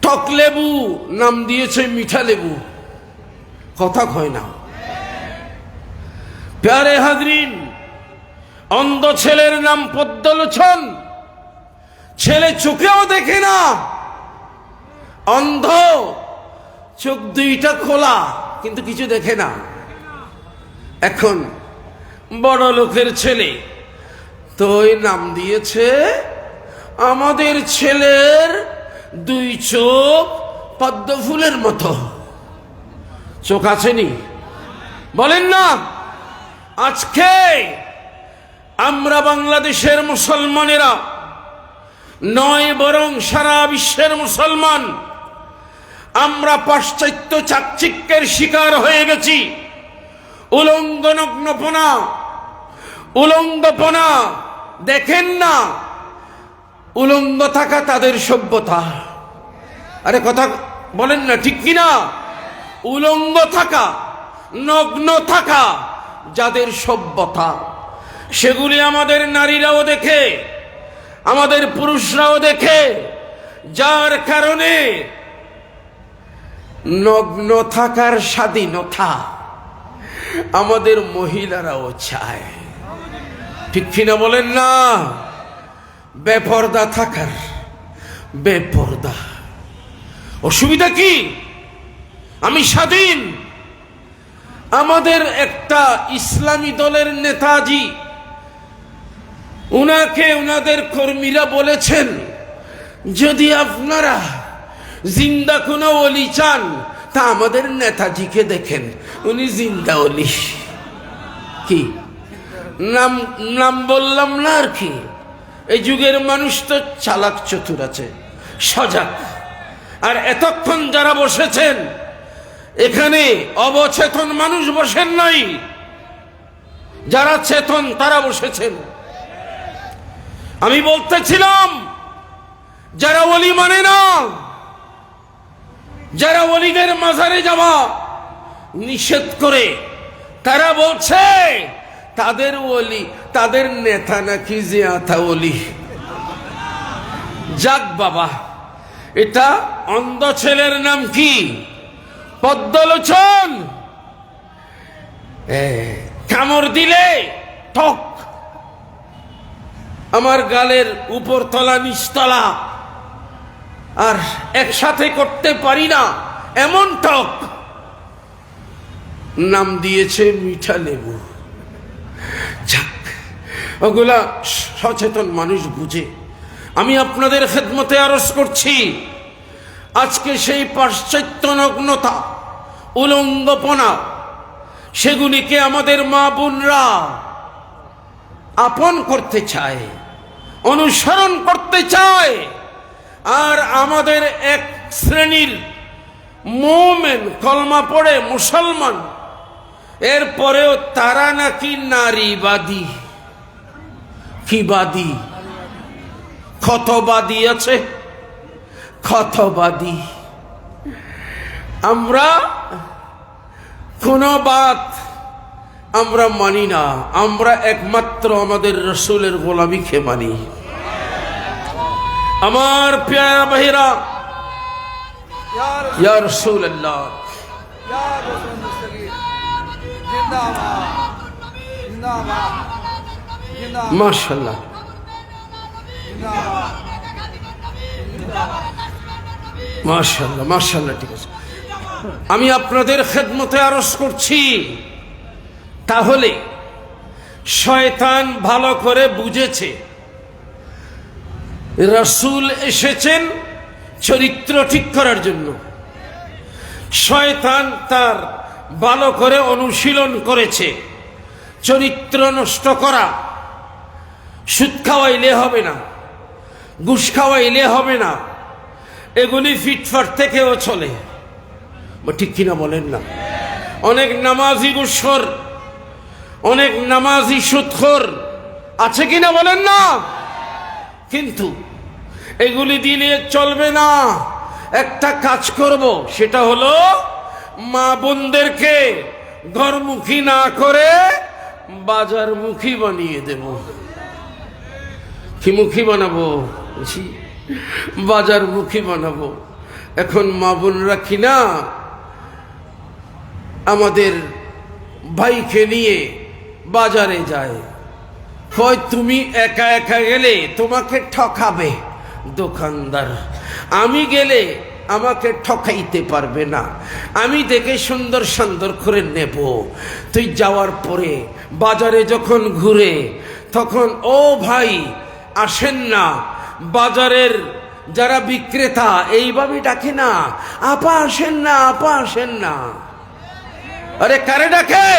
টক লেবু নাম দিয়েছে মিঠা লেবু, কথা কয় না। প্যারে হাজরিন, অন্ধ ছেলের নাম পদ্মলোচন। ছেলে চোখেও দেখে না, অন্ধ, চোখ দুইটা খোলা, কিন্তু কিছু দেখে না। এখন বড় লোকের ছেলে তো ওই নাম দিয়েছে, আমাদের ছেলের 2 চোখ পদ্ম ফুলের মতো। চোখ আসেনি? বলেন না। আজকে আমরা বাংলাদেশের মুসলমানেরা নয়, বরং সারা বিশ্বের মুসলমান আমরা পাশ্চাত্য চাকচিক্যের শিকার হয়ে গেছি। উলঙ্গপনা দেখেন না, উলঙ্গ থাকা তাদের সভ্যতা। আরে কথা বলেন না, ঠিক কিনা? উলঙ্গ থাকা, নগ্ন থাকা যাদের সভ্যতা, সেগুলি আমাদের নারীরাও দেখে, আমাদের পুরুষরাও দেখে, যার কারণে নগ্ন থাকার স্বাধীনতা আমাদের মহিলারাও চায়। ঠিক কিনা বলেন না? বেপরদা থাকার, বেপরদা। অসুবিধা কি? আমি স্বাধীন। আমাদের একটা ইসলামী দলের নেতাজি, উনাকে উনাদের কর্মীরা বলেছেন, যদি আপনারা জিন্দা কোনো ওলি চান তা আমাদের নেতাজিকে দেখেন, উনি জিন্দা ওলি। কি নাম নাম বললাম না আর কি। এই যুগের মানুষ তো চালাক চতুর আছে, সজাগ। আর এতক্ষণ যারা বসেছেন এখানে অবচেতন মানুষ বসেন নাই, যারা চেতন তারা বসেছেন। আমি বলতেছিলাম, যারা ওলি মানে না, যারা ওলিদের মাজারে যাওয়া নিষেধ করে, তারা বলছে তাদের ওলি, তাদের নেতা নাকি জিয়াতা ওলি। যাক বাবা, এটা অন্ধ ছেলের নাম কি? পদ্মলোচন। কামড় দিলে ঠক, আমার গালের উপর তলা নিচতলা আর একসাথে করতে পারি না, এমন টক। নাম দিয়েছে মিঠা লেবু। যাক, ওগুলা সচেতন মানুষ বুঝে। আমি আপনাদের খেদমতে আরজ করছি, আজকে সেই পাশ্চাত্য নগ্নতা, উলঙ্গপনা, সেগুলিকে আমাদের মা বোনরা আপন করতে চায়, অনুসরণ করতে চায়। আর আমাদের এক শ্রেণীর মুমিন, কলমা পড়ে মুসলমান, এরপরেও তারা নাকি নারীবাদী। কি বাদী? ক্ষতবাদী আছে, ক্ষতবাদী। আমরা কোন বাত আমরা মানি না, আমরা একমাত্র আমাদের রসুলের গোলামীকে মানি। আমার প্যারা ভাইরা, ইয়া রাসূলুল্লাহ, মাশাআল্লাহ, মাশাআল্লাহ, মাশাআল্লাহ। ঠিক আছে, আমি আপনাদের খেদমতে আরজ করছি, তাহলে শয়তান ভালো করে বুঝেছে রাসূল এসেছেন চরিত্র ঠিক করার জন্য। শয়তান তার ভালো করে অনুশীলন করেছে চরিত্র নষ্ট করা। সুদ খাওয়াইলে হবে না, ঘুষ খাওয়াইলে হবে না, এগুলি ফিটফাট থেকেও চলে। ঠিক কিনা বলেন না? অনেক নামাজি ঘুষখোর, অনেক নামাজি সুদখোর আছে কিনা বলেন না? কিন্তু এগুলি দিলে চলবে না। একটা কাজ করব, সেটা হলো মা বোনদেরকে ঘরমুখী না করে বাজারমুখী বানিয়ে দেব। কি মুখী বানাবো? বাজারমুখী বানাবো। এখন মা বোনরা কিনা আমাদের ভাইকে নিয়ে বাজারে যায়, কয় তুমি একা একা গেলে তোমাকে ঠকাবে দোকানদার, আমি গেলে আমাকে ঠকাইতে পারবে না, আমি দেখে সুন্দর সুন্দর করে নেব। তুই যাওয়ার পরে বাজারে যখন ঘুরে, তখন ও ভাই আসেন না। বাজারের যারা বিক্রেতা এইভাবে ডাকে না, আপা আসেন না, আপা আসেন না। আরে কারে ডাকে?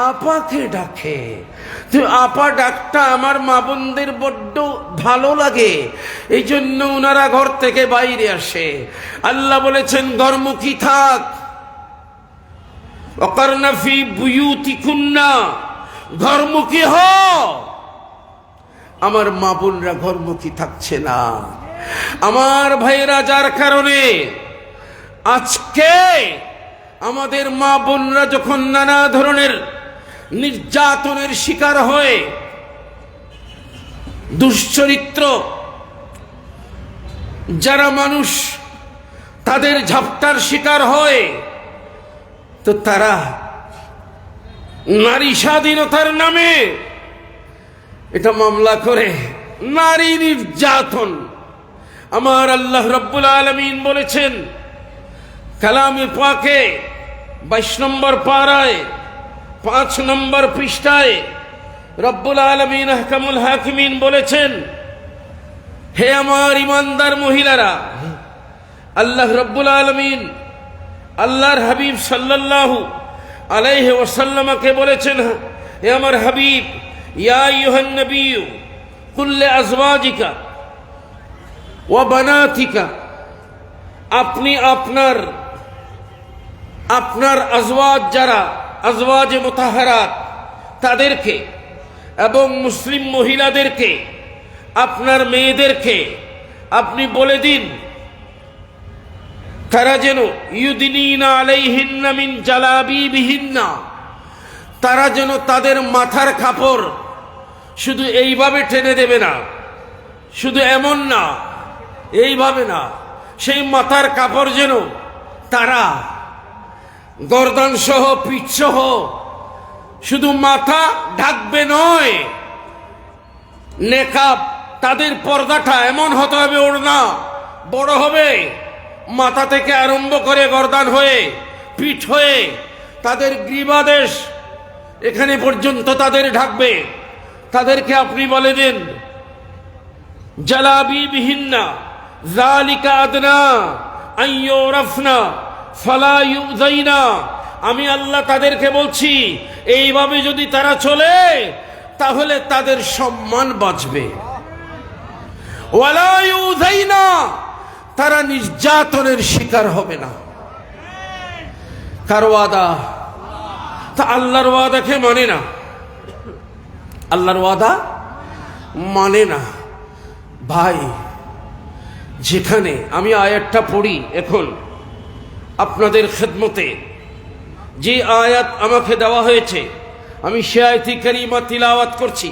আপাকে ডাকে। তো আপা ডাকটা আমার মা বোনদের বড্ড ভালো লাগে, এই জন্য ওনারা ঘর থেকে বাইরে আসে। আল্লাহ বলেছেন ঘরমুখী থাক, ওয়াকারনা ফি বুয়ুতিকুন্না, ঘরমুখী হও। আমার মা বোনরা ঘরমুখী থাকছে না। আমার ভাইরা, যার কারণে আজকে আমাদের মা বোনরা যখন নানা ধরনের নির্যাতনের শিকার হয়ে, দুশ্চরিত্র যারা মানুষ তাদের ঝাপটার শিকার হয়, তো তারা নারী স্বাধীনতার নামে এটা মামলা করে নারী নির্যাতন। আমার আল্লাহ রব্বুল আলামিন বলেছেন কালামে পাকে 22 নম্বর পারায় 5 নম্বর পৃষ্ঠায় রব্বুল আলামিন আহকামুল হাকিমিন বলেছেন, হে আমার ইমানদার মহিলারা, আল্লাহ রব্বুল আলামিন আল্লাহর হাবিব সাল্লাল্লাহু আলাইহি ওয়াসাল্লামকে বলেছেন, হে আমার হাবিব, ইয়া আইয়ুহান নবিয়্যু কুল লিআজওয়াজিকা ওয়া বানাতিকা, আপনি আপনার আজওয়াজ যারা আজওয়াজে মুতাহহারাত তাদেরকে এবং মুসলিম মহিলাদেরকে, আপনার মেয়েদেরকে আপনি বলে দিন তারা যেন ইউদিনিনা আলাইহিন্না মিন জালাবিবিহিন্না, তারা যেন তাদের মাথার কাপড় শুধু এইভাবে টেনে দেবে না, শুধু এমন না, এইভাবে না, সেই মাথার কাপড় যেন তারা গর্দান সহ পিঠ সহ শুধু মাথা ঢাকবে নয়, নেকাব তাদের পর্দাটা এমন হতে হবে, ওড়না বড় হবে, মাথা থেকে আরম্ভ করে গর্দান হয়ে পিঠ হয়ে তাদের গ্রীবাদেশ এখানে পর্যন্ত তাদের ঢাকবে। তাদেরকে আপনি বলে দেন জালাবিবিহিন্না যালিকা আদনা আইয়ুরাফনা ফালা ইউযাইনা, আমি আল্লাহ তাদেরকে বলছি এইভাবে যদি তারা চলে তাহলে তাদের সম্মান বাঁচবে। ওয়ালা ইউযাইনা, তারা নির্যাতনের শিকার হবে না। কার ওয়াদা? তা আল্লাহর ওয়াদাকে মানে না, আল্লাহর ওয়াদা মানে না। ভাই, যেখানে আমি আয়াতটা পড়ি এখন আপনাদের খেদমতে, যে আয়াত আমাকে দেওয়া হয়েছে আমি সে আয়াতি কারিমা তিলাওয়াত করছি।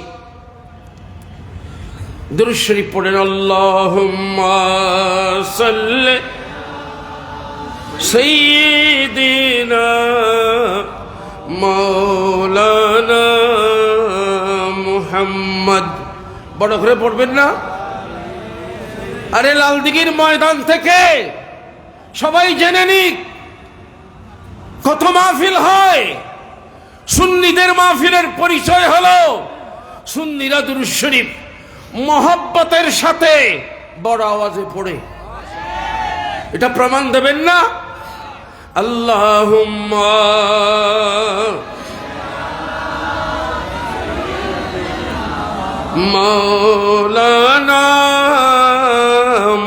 দুরূদ শরীফ পড়েন, আল্লাহুম্মা সাল্লি সাইয়্যিদিনা মাওলানা মুহাম্মদ। বড় করে পড়বেন না? আরে লালদিঘির ময়দান থেকে সবাই জেনে নিক কত মাহফিল হয়। সুন্নিদের মাহফিলের পরিচয় হলো সুন্নিরা দুরূদ শরীফ মহব্বতের সাথে বড় আওয়াজে পড়ে। এটা প্রমাণ দেবেন না? আল্লাহুম্মা মাওলানা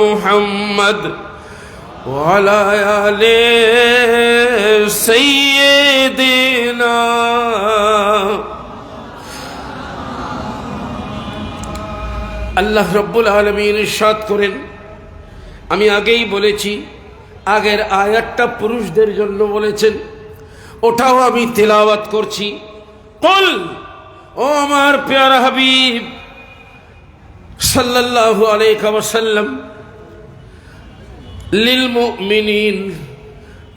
মুহাম্মদ ওয়া আলা আলি সাইয়্যিদিনা। আল্লাহ রব্বুল আলামিন ইরশাদ করেন, আমি আগেই বলেছি আগের আয়াতটা পুরুষদের জন্য বলেছেন, ওটাও আমি তেলাওয়াত করছি। কুল, ও আমার প্যারা হাবিব সাল্লাল্লাহু আলাইহি ওয়াসাল্লাম, লিল মুমিনিন,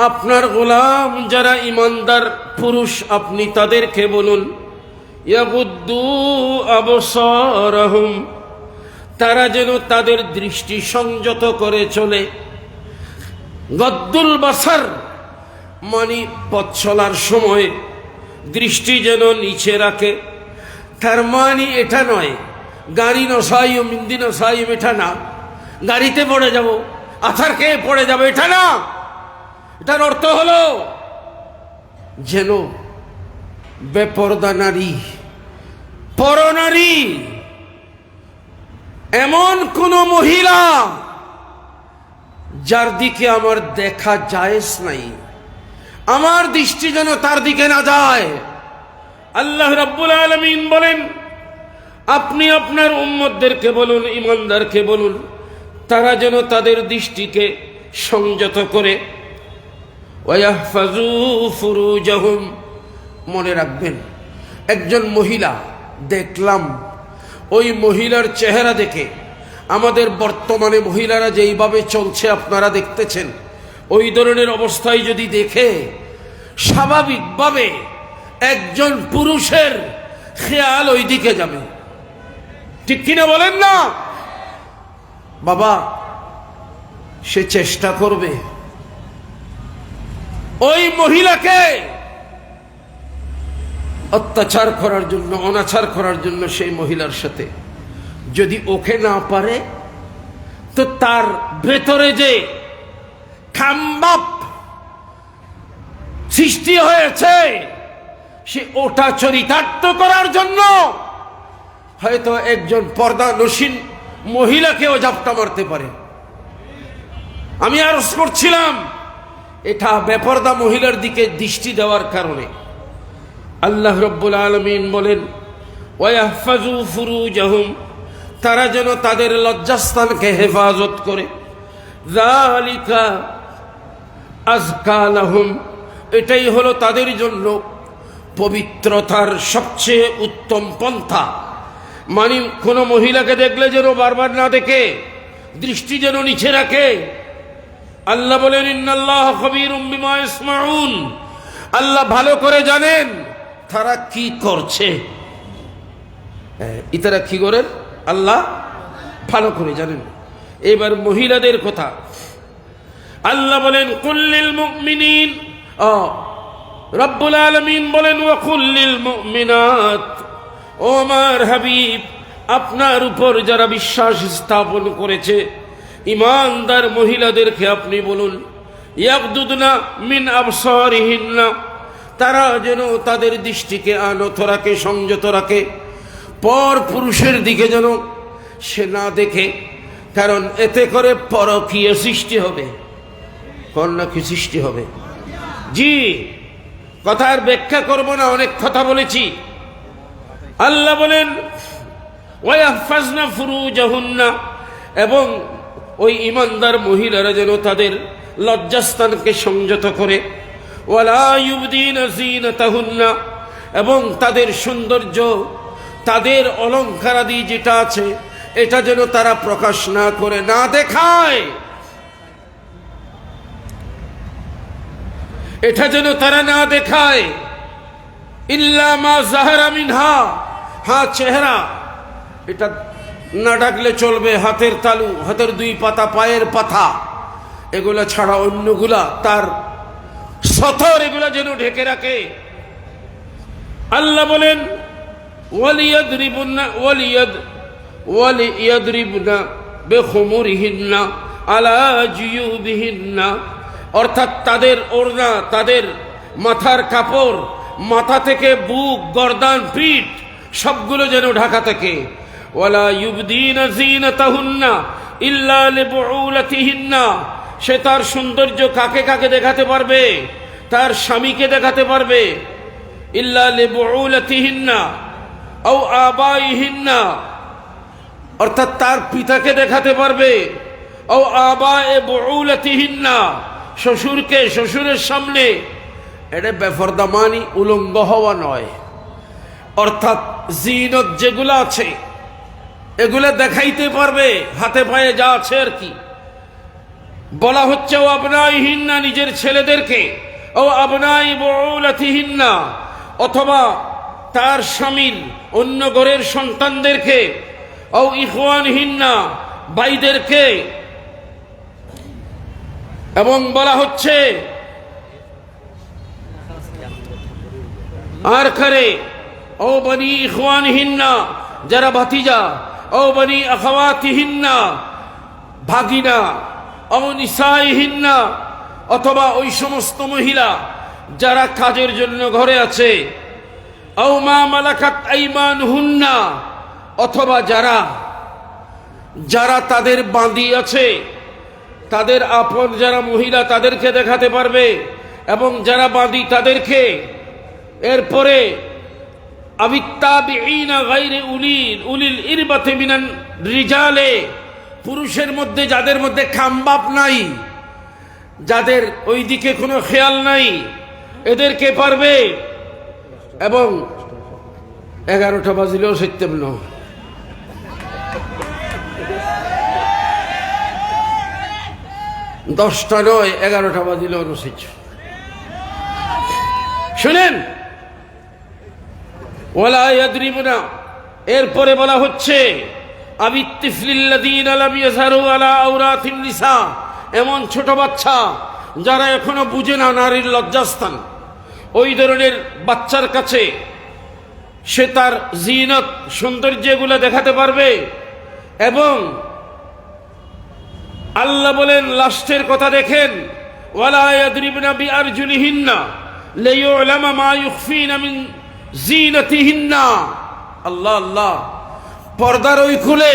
আপনার গোলাম যারা ইমানদার পুরুষ আপনি তাদেরকে বলুন, ইয়াগুদ্দু আবসারহুম, তারা যেন তাদের দৃষ্টি সংযত করে চলে। গদ্দুল বাসার মানে পথ চলার সময় দৃষ্টি যেন নিচে রাখে। তার মানে এটা নয় গাড়ি নসাইম মিন্দি নসাইম, এটা না গাড়িতে পড়ে যাব আছার খেয়ে পড়ে যাবে, এটা না। এটার অর্থ হলো যেন বেপরদা নারী, পরনারী, এমন কোন মহিলা যার দিকে আমার দেখা জায়েজ নাই, আমার দৃষ্টি যেন তার দিকে না যায়। আল্লাহ রাব্বুল আলামিন বলেন, আপনি আপনার উম্মতদেরকে বলুন, ইমানদারকে বলুন, তারা যেন তাদের দৃষ্টিকে সংযত করে। ওয়াহফাজু ফুরুজাহুম, মনে রাখবেন একজন মহিলা দেখলাম, ওই মহিলার চেহারা দেখে আমাদের বর্তমানে মহিলারা যেইভাবে চলছে আপনারা দেখতেছেন, ওই ধরনের অবস্থায় যদি দেখে স্বাভাবিকভাবে একজন পুরুষের খেয়াল ওই দিকে যাবে। ঠিক কিনা বলেন না? বাবা, সে চেষ্টা করবে ওই মহিলাকে অত্যাচার করার জন্য, অনাচার করার জন্য। সেই মহিলার সাথে যদি ওকে না পারে, তো তার ভেতরে যে খাম্বাপ সৃষ্টি হয়েছে, সে ওটা চরিতার্থ করার জন্য হয়তো একজন পর্দানসীন মহিলাকেও জাপটা মারতে পারে। আমি আরজ করছিলাম, এটা বেপরদা মহিলার দিকে দৃষ্টি দেওয়ার কারণে আল্লাহ রাব্বুল আলামিন বলেন, ওয়াহফাজু ফুরুজাহুম, তারা যেন তাদের লজ্জাস্থানকে হেফাজত করে। যালিকা আযকা লাহুম, এটাই হলো তাদের জন্য পবিত্রতার সবচেয়ে উত্তম পন্থা। মানে কোনো মহিলাকে দেখলে যেন বারবার না দেখে, দৃষ্টি যেন নিচে রাখে। আল্লাহ বলেন, ইন্নাল্লাহ খাবীরুম বিমা ইয়াসমাউন, আল্লাহ ভালো করে জানেন তারা কি করছে। ইতারা কি করেন আল্লাহ ভালো করে জানেন। এবার মহিলাদের কথা আল্লাহ বলেন, কুল্লিল মুমিনিন, রব্বুল আলামিন বলেন, ওয়া কুল্লিল মুমিনাত, ও আমার হাবিব, আপনার উপর যারা বিশ্বাস স্থাপন করেছে ইমানদার মহিলাদেরকে আপনি বলুন, ইয়াগদুদনা মিন আবসারিহিন্না, তারা যেন তাদের দৃষ্টিকে আনত রাখে, সংযত রাখে, পর পুরুষের দিকে যেন সে না দেখে। কারণ এতে করে পরকীয় সৃষ্টি হবে, কন্যা কি সৃষ্টি হবে। জি, কথার ব্যাখ্যা করব না, অনেক কথা বলেছি। আল্লাহ বলেন, ওয়াহফাজনা ফুরুজাহুন্না, এবং ওই ইমানদার মহিলারা যেন তাদের লজ্জাস্থানকে সংযত করে। ওয়ালা ইউবদিনা যিনাতাহুন্না, এবং তাদের সৌন্দর্য, তাদের অলংকারাদি যেটা আছে এটা যেন তারা প্রকাশ না করে, না দেখায়, এটা যেন তারা না দেখায়। ইল্লা মা যাহারা মিনহা, হ্যাঁ চেহারা এটা না ঢাকলে চলবে, হাতের তালু, হাতের দুই পাতা, পায়ের পাতা, এগুলা ছাড়া অন্যগুলা, তার সতর, এগুলা যেন ঢেকে রাখে। আল্লাহ বলেন, ওয়ালিয়াদরিবনা বিখুমুরিহিন্না আলা জিয়ুবিহিন্না, অর্থাৎ তাদের ওড়না, তাদের মাথার কাপড়, মাথা থেকে বুক, গর্দান, পিঠ সবগুলো যেন ঢাকা থাকে। ওয়ালা ইউবদিনা যিনাতাহুন্না ইল্লা লিবুউলাতিহিন্না, সে তার সৌন্দর্য কাকে কাকে দেখাতে পারবে? তার স্বামীকে দেখাতে পারবে। ইল্লা লিবুউলাতিহিন্না আও আবাইহিন্না, অর্থাৎ তার পিতাকে দেখাতে পারবে। ও আবায়ে বুউলাতিহিন্না, শ্বশুরকে, শ্বশুরের সামনে। এটা বেফরদা মানি উলঙ্গ হওয়া নয়। অর্থাৎ জিনত যেগুলো আছে এগুলো দেখাইতে পারবে, হাতে পায়ে যা আছে আর কি। বলা হচ্ছে ও আবনাইহিন্না, নিজের ছেলেদেরকে, ও আবনাই বুউলাতিহিন্না, অথবা তার স্বামীর অন্য ঘরের সন্তানদেরকে, ও ইখওয়ানহিন্না, ভাইদেরকে। এবং বলা হচ্ছে আর করে ও বনি ইখওয়ানহিন্না, যারা ভাতিজা, ও বনি আখাওয়াতিহিন্না, ভাগিনা, ও নিসাইহিন্না, অথবা ওই সমস্ত মহিলা যারা কাজের জন্য ঘরে আছে। ও মা মালাকাত আইমানুহুন্না, অথবা যারা যারা তাদের বাঁধি আছে, তাদের আপন যারা মহিলা তাদেরকে দেখাতে পারবে, এবং যারা বাঁধি তাদেরকে। এরপরে আবিত্তাবিঈনা গায়রে উলিল ইরবাতি মিনান রিজালে, পুরুষের মধ্যে যাদের মধ্যে খামবাপ নাই, যাদের ওই দিকে কোনো খেয়াল নাই, এদেরকে পারবে। এবং 11টা বাজিলেও সত্যম ন, দশটা নয়, 11টা বাজিলেও নসিজ। শুনেন, ওয়ালা ইয়াদরিবনা, এরপরে বলা হচ্ছে আবিত্তিফলিল্লাযীনা লাম ইয়াযহারু আলা আওরাতিন নিসা, এমন ছোট বাচ্চা যারা এখনো বুঝে না নারীর লজ্জাস্থান, ওই ধরনের বাচ্চার কাছে সে তার জিনত সৌন্দর্যগুলো দেখাতে পারবে। এবং আল্লাহ বলেন লাস্টের কথা দেখেন, ওয়ালা ইয়াদরিবনা বিআরজুলিহিন্না লিয়ুলামা মা ইউখফিনা মিন জিনাতিহিন্না। আল্লাহ আল্লাহ, পর্দার ওই খুলে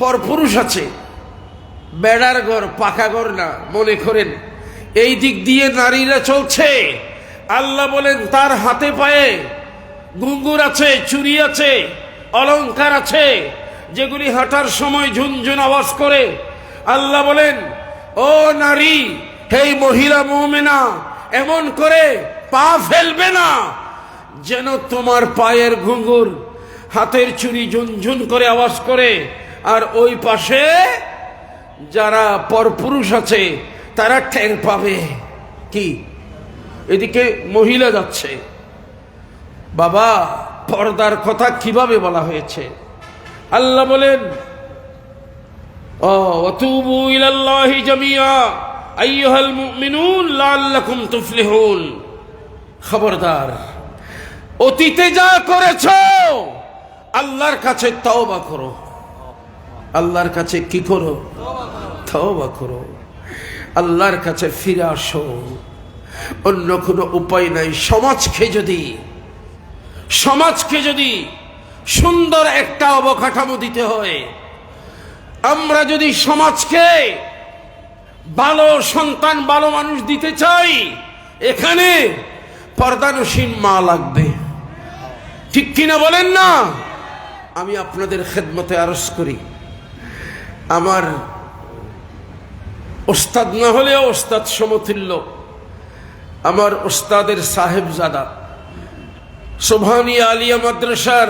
পরপুরুষ আছে, বেড়ার ঘর পাকা ঘর না মনে করেন, এই দিক দিয়ে নারীরা চলছে। আল্লাহ বলেন তার হাতে পায়ে ঘুঙ্গুর আছে, চুড়ি আছে, অলংকার আছে, যেগুলি হাঁটার সময় ঝুনঝুন আওয়াজ করে। আল্লাহ বলেন ও নারী, হে মহিলা মুমিনা, এমন করে পা ফেলবে না যেন তোমার পায়ের ঘুঙ্গুর হাতের চুড়ি ঝুনঝুন করে আওয়াজ করে, আর ওই পাশে যারা পরপুরুষ আছে তারা টের পাবে। কি এদিকে মহিলা যাচ্ছে। বাবা, পর্দার কথা কিভাবে বলা হয়েছে? আল্লাহ বলেন ওয়াতুবু ইলাল্লাহি জামিআ আইয়ুহাল মুমিনুন লাআল্লাকুম তুফলিহুন। খবরদার, অতীতে যা করেছো আল্লাহর কাছে তওবা করো। আল্লাহর কাছে কি করো? তওবা করো। আল্লাহর কাছে ফিরে আসো। অন্য কোনো উপায় নাই। সমাজকে যদি সুন্দর একটা অবকাঠামো দিতে হয়, আমরা যদি সমাজকে ভালো সন্তান, ভালো মানুষ দিতে চাই, এখানে পর্দানসীন মা লাগবে। ঠিক কিনা বলেন না? আমি আপনাদের খেদমতে আরজ করি, আমার ওস্তাদ না হলেও ওস্তাদ সমতুল্য, আমার ওস্তাদের সাহেবজাদা সোভানিয়া আলিয়া মাদ্রাসার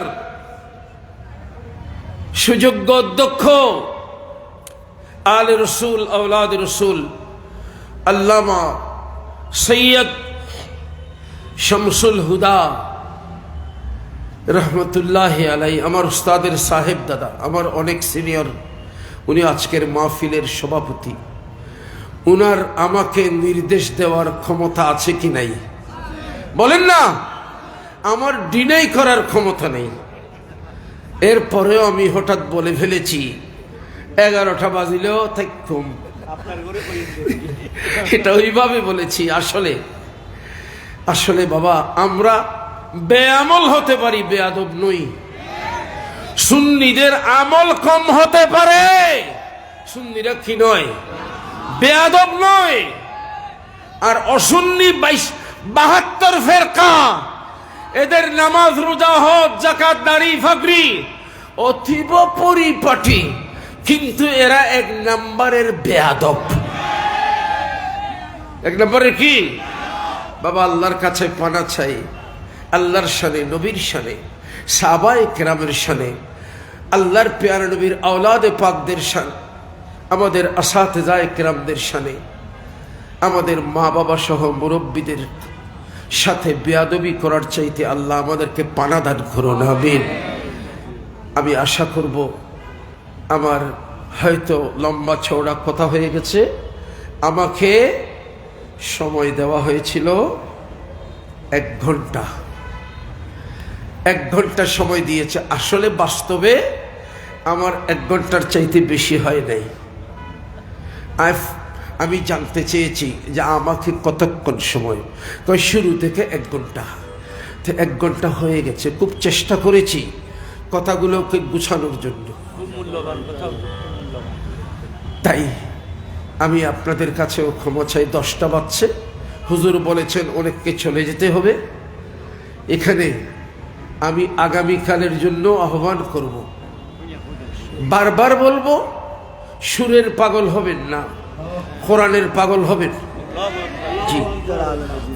সুযোগ্য অধ্যক্ষ, আলে রসুল আওলাদ রসুল আল্লামা সৈয়দ শামসুল হুদা রহমতুল্লাহ আলাই, আমার উস্তাদের সাহেব দাদা, আমার অনেক সিনিয়র, উনি আজকের মাহফিলের সভাপতি। উনার আমাকে নির্দেশ দেওয়ার ক্ষমতা আছে কি নাই? বলেন না। আমার ডিনাই করার ক্ষমতা নেই। এরপরেও আমি হঠাৎ বলে ফেলেছি 11টা বাজিলেও থাকুম, এটা ওইভাবে বলেছি। আসলে বাবা, আমরা বেআমল হতে পারি, বেয়াদব নই। সুন্নিদের আমল কম হতে পারে, সুন্নিরা কি নয়? বেয়াদব নয়। আর অসুন্নি 72 ফেরকা, এদের নামাজ, রোজা, হজ, যাকাত, দাড়ি, ফাকরি অতীব পরিপাটি, কিন্তু এরা 1 নম্বরের বেয়াদব। 1 নম্বরের কি? বাবা, আল্লাহর কাছে পানা চাই, আল্লাহর শানে, নবীর শানে, সাহাবায়ে কেরামের শানে, আল্লাহর প্যারা নবীর আওলাদে পাকদের শানে, আমাদের আসাতেজায়ে কেরামদের শানে, আমাদের মা বাবা সহ মুরব্বীদের সাথে বেয়াদবি করার চাইতে আল্লাহ আমাদেরকে পানা দান করুন, আমিন। আমি আশা করব, আমার হয়তো লম্বা চওড়া কথা হয়ে গেছে। আমাকে সময় দেওয়া হয়েছিল 1 ঘন্টা। 1 ঘন্টা সময় দিয়েছে। আসলে বাস্তবে আমার 1 ঘন্টার চাইতে বেশি হয় নাই। আমি জানতে চেয়েছি যে আমাকে কতক্ষণ সময়, কয় শুরু থেকে 1 ঘন্টা। তো 1 ঘন্টা হয়ে গেছে। খুব চেষ্টা করেছি কথাগুলোকে গুছানোর জন্য। তাই আমি আপনাদের কাছেও ক্ষমা চাই। 10টা বাজছে, হুজুর বলেছেন অনেককে চলে যেতে হবে। এখানে আমি আগামীকালের জন্য আহ্বান করব, বারবার বলবো, সুরের পাগল হবেন না, কোরআনের পাগল হবেন। জি,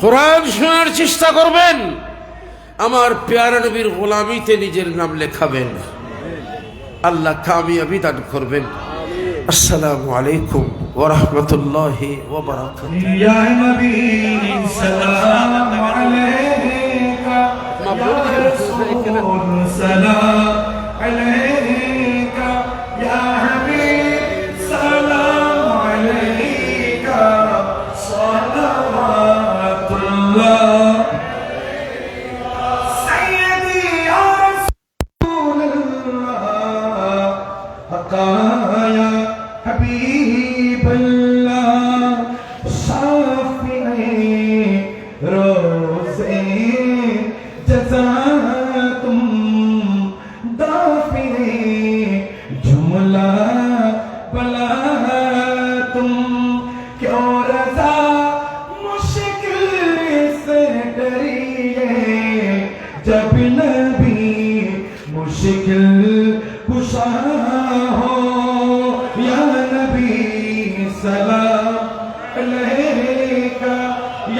কোরআন শোনার চেষ্টা করবেন, আমার প্যারা নবীর গোলামিতে নিজের নাম লেখাবেন। আল্লাহ কামিয়াবি দান করবেন। আসসালামু আলাইকুম ওয়া রাহমাতুল্লাহি ওয়া বারাকাতুহু। ইয়া নবী সালাম আলাইকা, মাবরুক সালাম আলাইকা, ইয়া হাবিব সালাম আলাইকা। जब नबी मुश्किल कुशा हो या नबी सलाम अलैका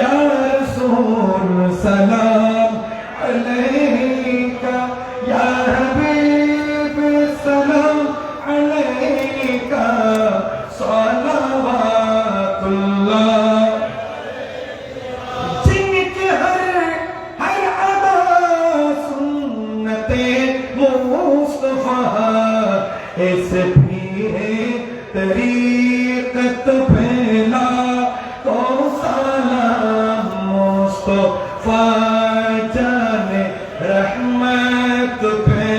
या रसूल सलाम अलैका या हबीब सलाम अलैका सलावतुल्लाह जिनके हर अदा सुन्नते मुस्तफा इस पीरे तरीकत पहला तो सलाम मुस्तफा जाने रहमत पे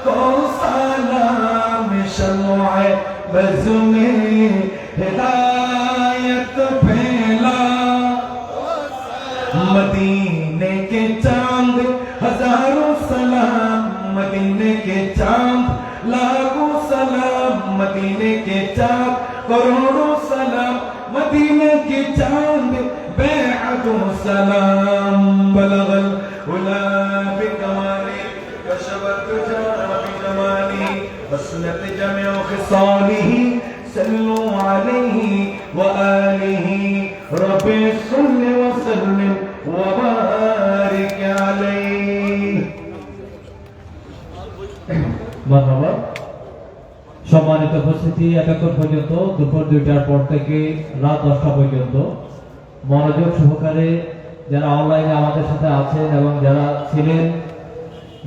तो सलाम शम्अ बज़ में हिदायत फैला मदीने के चांद हजारों सलाम मदीने के चांद लाखों सलाम मदीने के चांद करोड़ों सलाम मदीने के चांद बेअदो सलाम बलगल उला बिकमाली कशबत तुजा बिजमाली बसनत जमिओ खिसालिही सल्लु अलैहि व आलिहि रब्बि सल्लि व सल्लिम व बारिक अलैहि। ধন্যবাদ। সম্মানিত উপস্থিতি, এতক্ষণ পর্যন্ত দুপুর 2টার পর থেকে রাত 10টা পর্যন্ত মনোযোগ সহকারে যারা অনলাইনে আমাদের সাথে আছেন এবং যারা ছিলেন,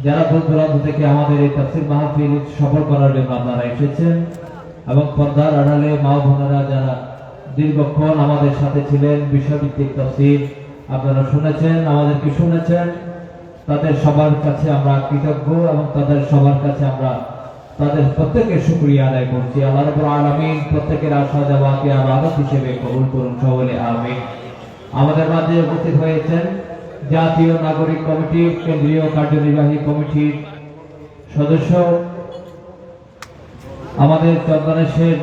যারা দূর দূরান্ত থেকে আমাদের এই তাফসীর মাহফিল সফল করার জন্য আপনারা এসেছেন এবং পর্দার আড়ালে মা বোনেরা যারা দীর্ঘক্ষণ আমাদের সাথে ছিলেন, বিষয়ভিত্তিক তাফসীর আপনারা শুনেছেন, আমাদেরকে শুনেছেন, তাদের সবার কাছে আমরা কৃতজ্ঞ এবং তাদের সবার কাছে আমরা তাদের প্রত্যেকের শুকরিয়া আদায় করছি। আল্লাহ রাব্বুল আলামিন প্রত্যেকের আশা যাওয়াকে আমানত হিসেবে কবুল করুন সকলে আমিন। আমাদের মাঝে উপস্থিত হয়েছেন জাতীয় নাগরিক কমিটির কেন্দ্রীয় কার্যনির্বাহী কমিটির সদস্য আমাদের চন্দনেশের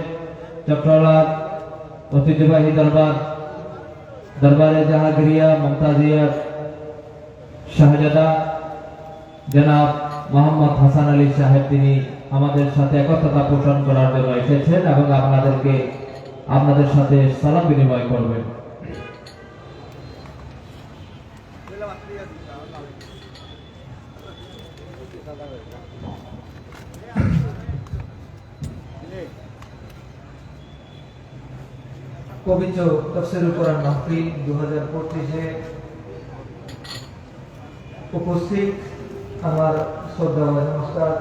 চট্টলার ঐতিহ্যবাহী দরবারে জাহাঙ্গীরিয়া মমতাজিয়া শাহজাদা জনাব মোহাম্মদ হাসান আলী সাহেব, তিনি আমাদের সাথে একতা পোষণ করার জন্য এসেছেন এবং আপনাদের সাথে সালাম বিনিময় করবেন। পবিত্র তাফসীরুল কোরআন মাহফিল 2025-এ উপস্থিত আমার শ্রদ্ধা ও নমস্কার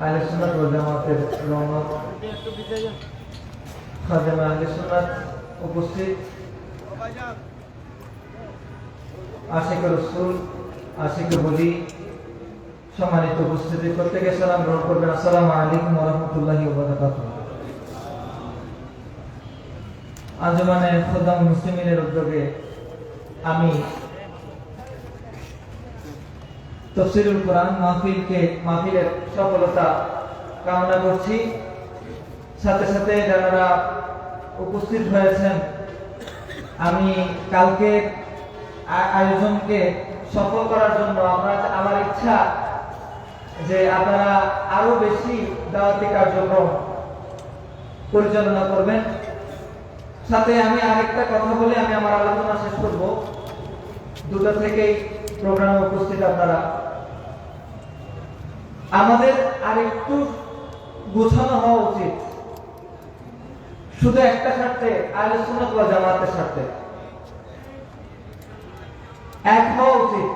আহলে সুন্নাত ওয়াল জামাতের রহমত খাদেম আহলে সুন্নাত উপস্থিত আশিক রাসূল আশিক বলি সম্মানিত উপস্থিতি, প্রত্যেকে সালাম গ্রহণ করবেন। আসসালামু আলাইকুম ওয়া রাহমাতুল্লাহি ওয়া বারাকাতুহু। আঞ্জুমানে খুদ্দাম মুসলিমিনের উদ্যোগে আমি তাফসীরুল কোরআন মাহফিলের সফলতা কামনা করছি। সাথে সাথে যারা উপস্থিত হয়েছেন, আমি কালকে আয়োজনকে সফল করার জন্য আমার ইচ্ছা যে আপনারা আরো বেশি দাওয়াতি কার্যক্রম পরিচালনা করবেন। সাথে আমি আরেকটা কথা বলে আমি আমার আলোচনা শেষ করব। 2টা থেকেই প্রোগ্রামে উপস্থিত আপনারা, আমাদের আরেকটু গোছানো হওয়া উচিত, শুধু একটা স্বার্থে, আহলে সুন্নাত ওয়াল জামাতের স্বার্থে এক হওয়া উচিত।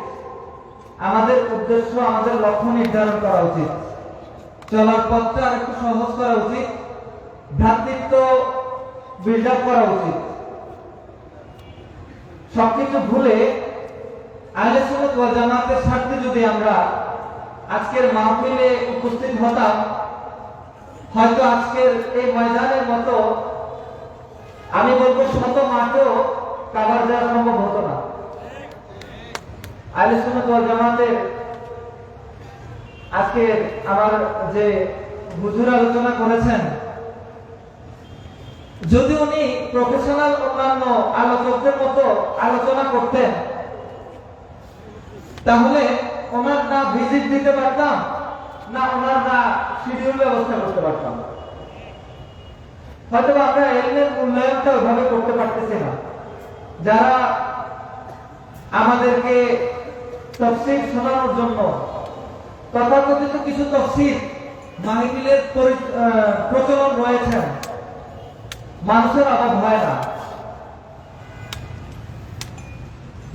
আমাদের উদ্দেশ্য, আমাদের লক্ষ্য নির্ধারণ করা উচিত, চলার পথটা আরেকটু সহজ করা উচিত, ভ্রাতৃত্ব বিল্ড আপ করা উচিত। সবকিছু ভুলে আহলে সুন্নাত ওয়াল জামাতের স্বার্থে যদি আমরা আজকের মাহফিলে উপস্থিত হতাম, হয়তো আজকের এই ময়দানের মতো আমি বলবো শত মাঠেও কাভার দেওয়া সম্ভব হতো না। আহলে সুন্নাত ওয়াল জামাতের আজকে আমার যে হুজুর আলোচনা করেছেন, যদি উনি প্রফেশনাল অন্যান্য আলোচকদের মতো আলোচনা করতেন, তাহলে ওনার না ভিজিট দিতে পারতাম, না ওনার না শিডিউল ব্যবস্থা করতে পারতাম। হয়তো আমরা এলএম মূল্যায়নটা ওইভাবে করতে পারতেছি না। যারা আমাদেরকে তাফসীর শোনানোর জন্য তথাকথিত কিছু তাফসীর মাহফিলের প্রচলন রয়েছে, মানুষের অভাব হয় না।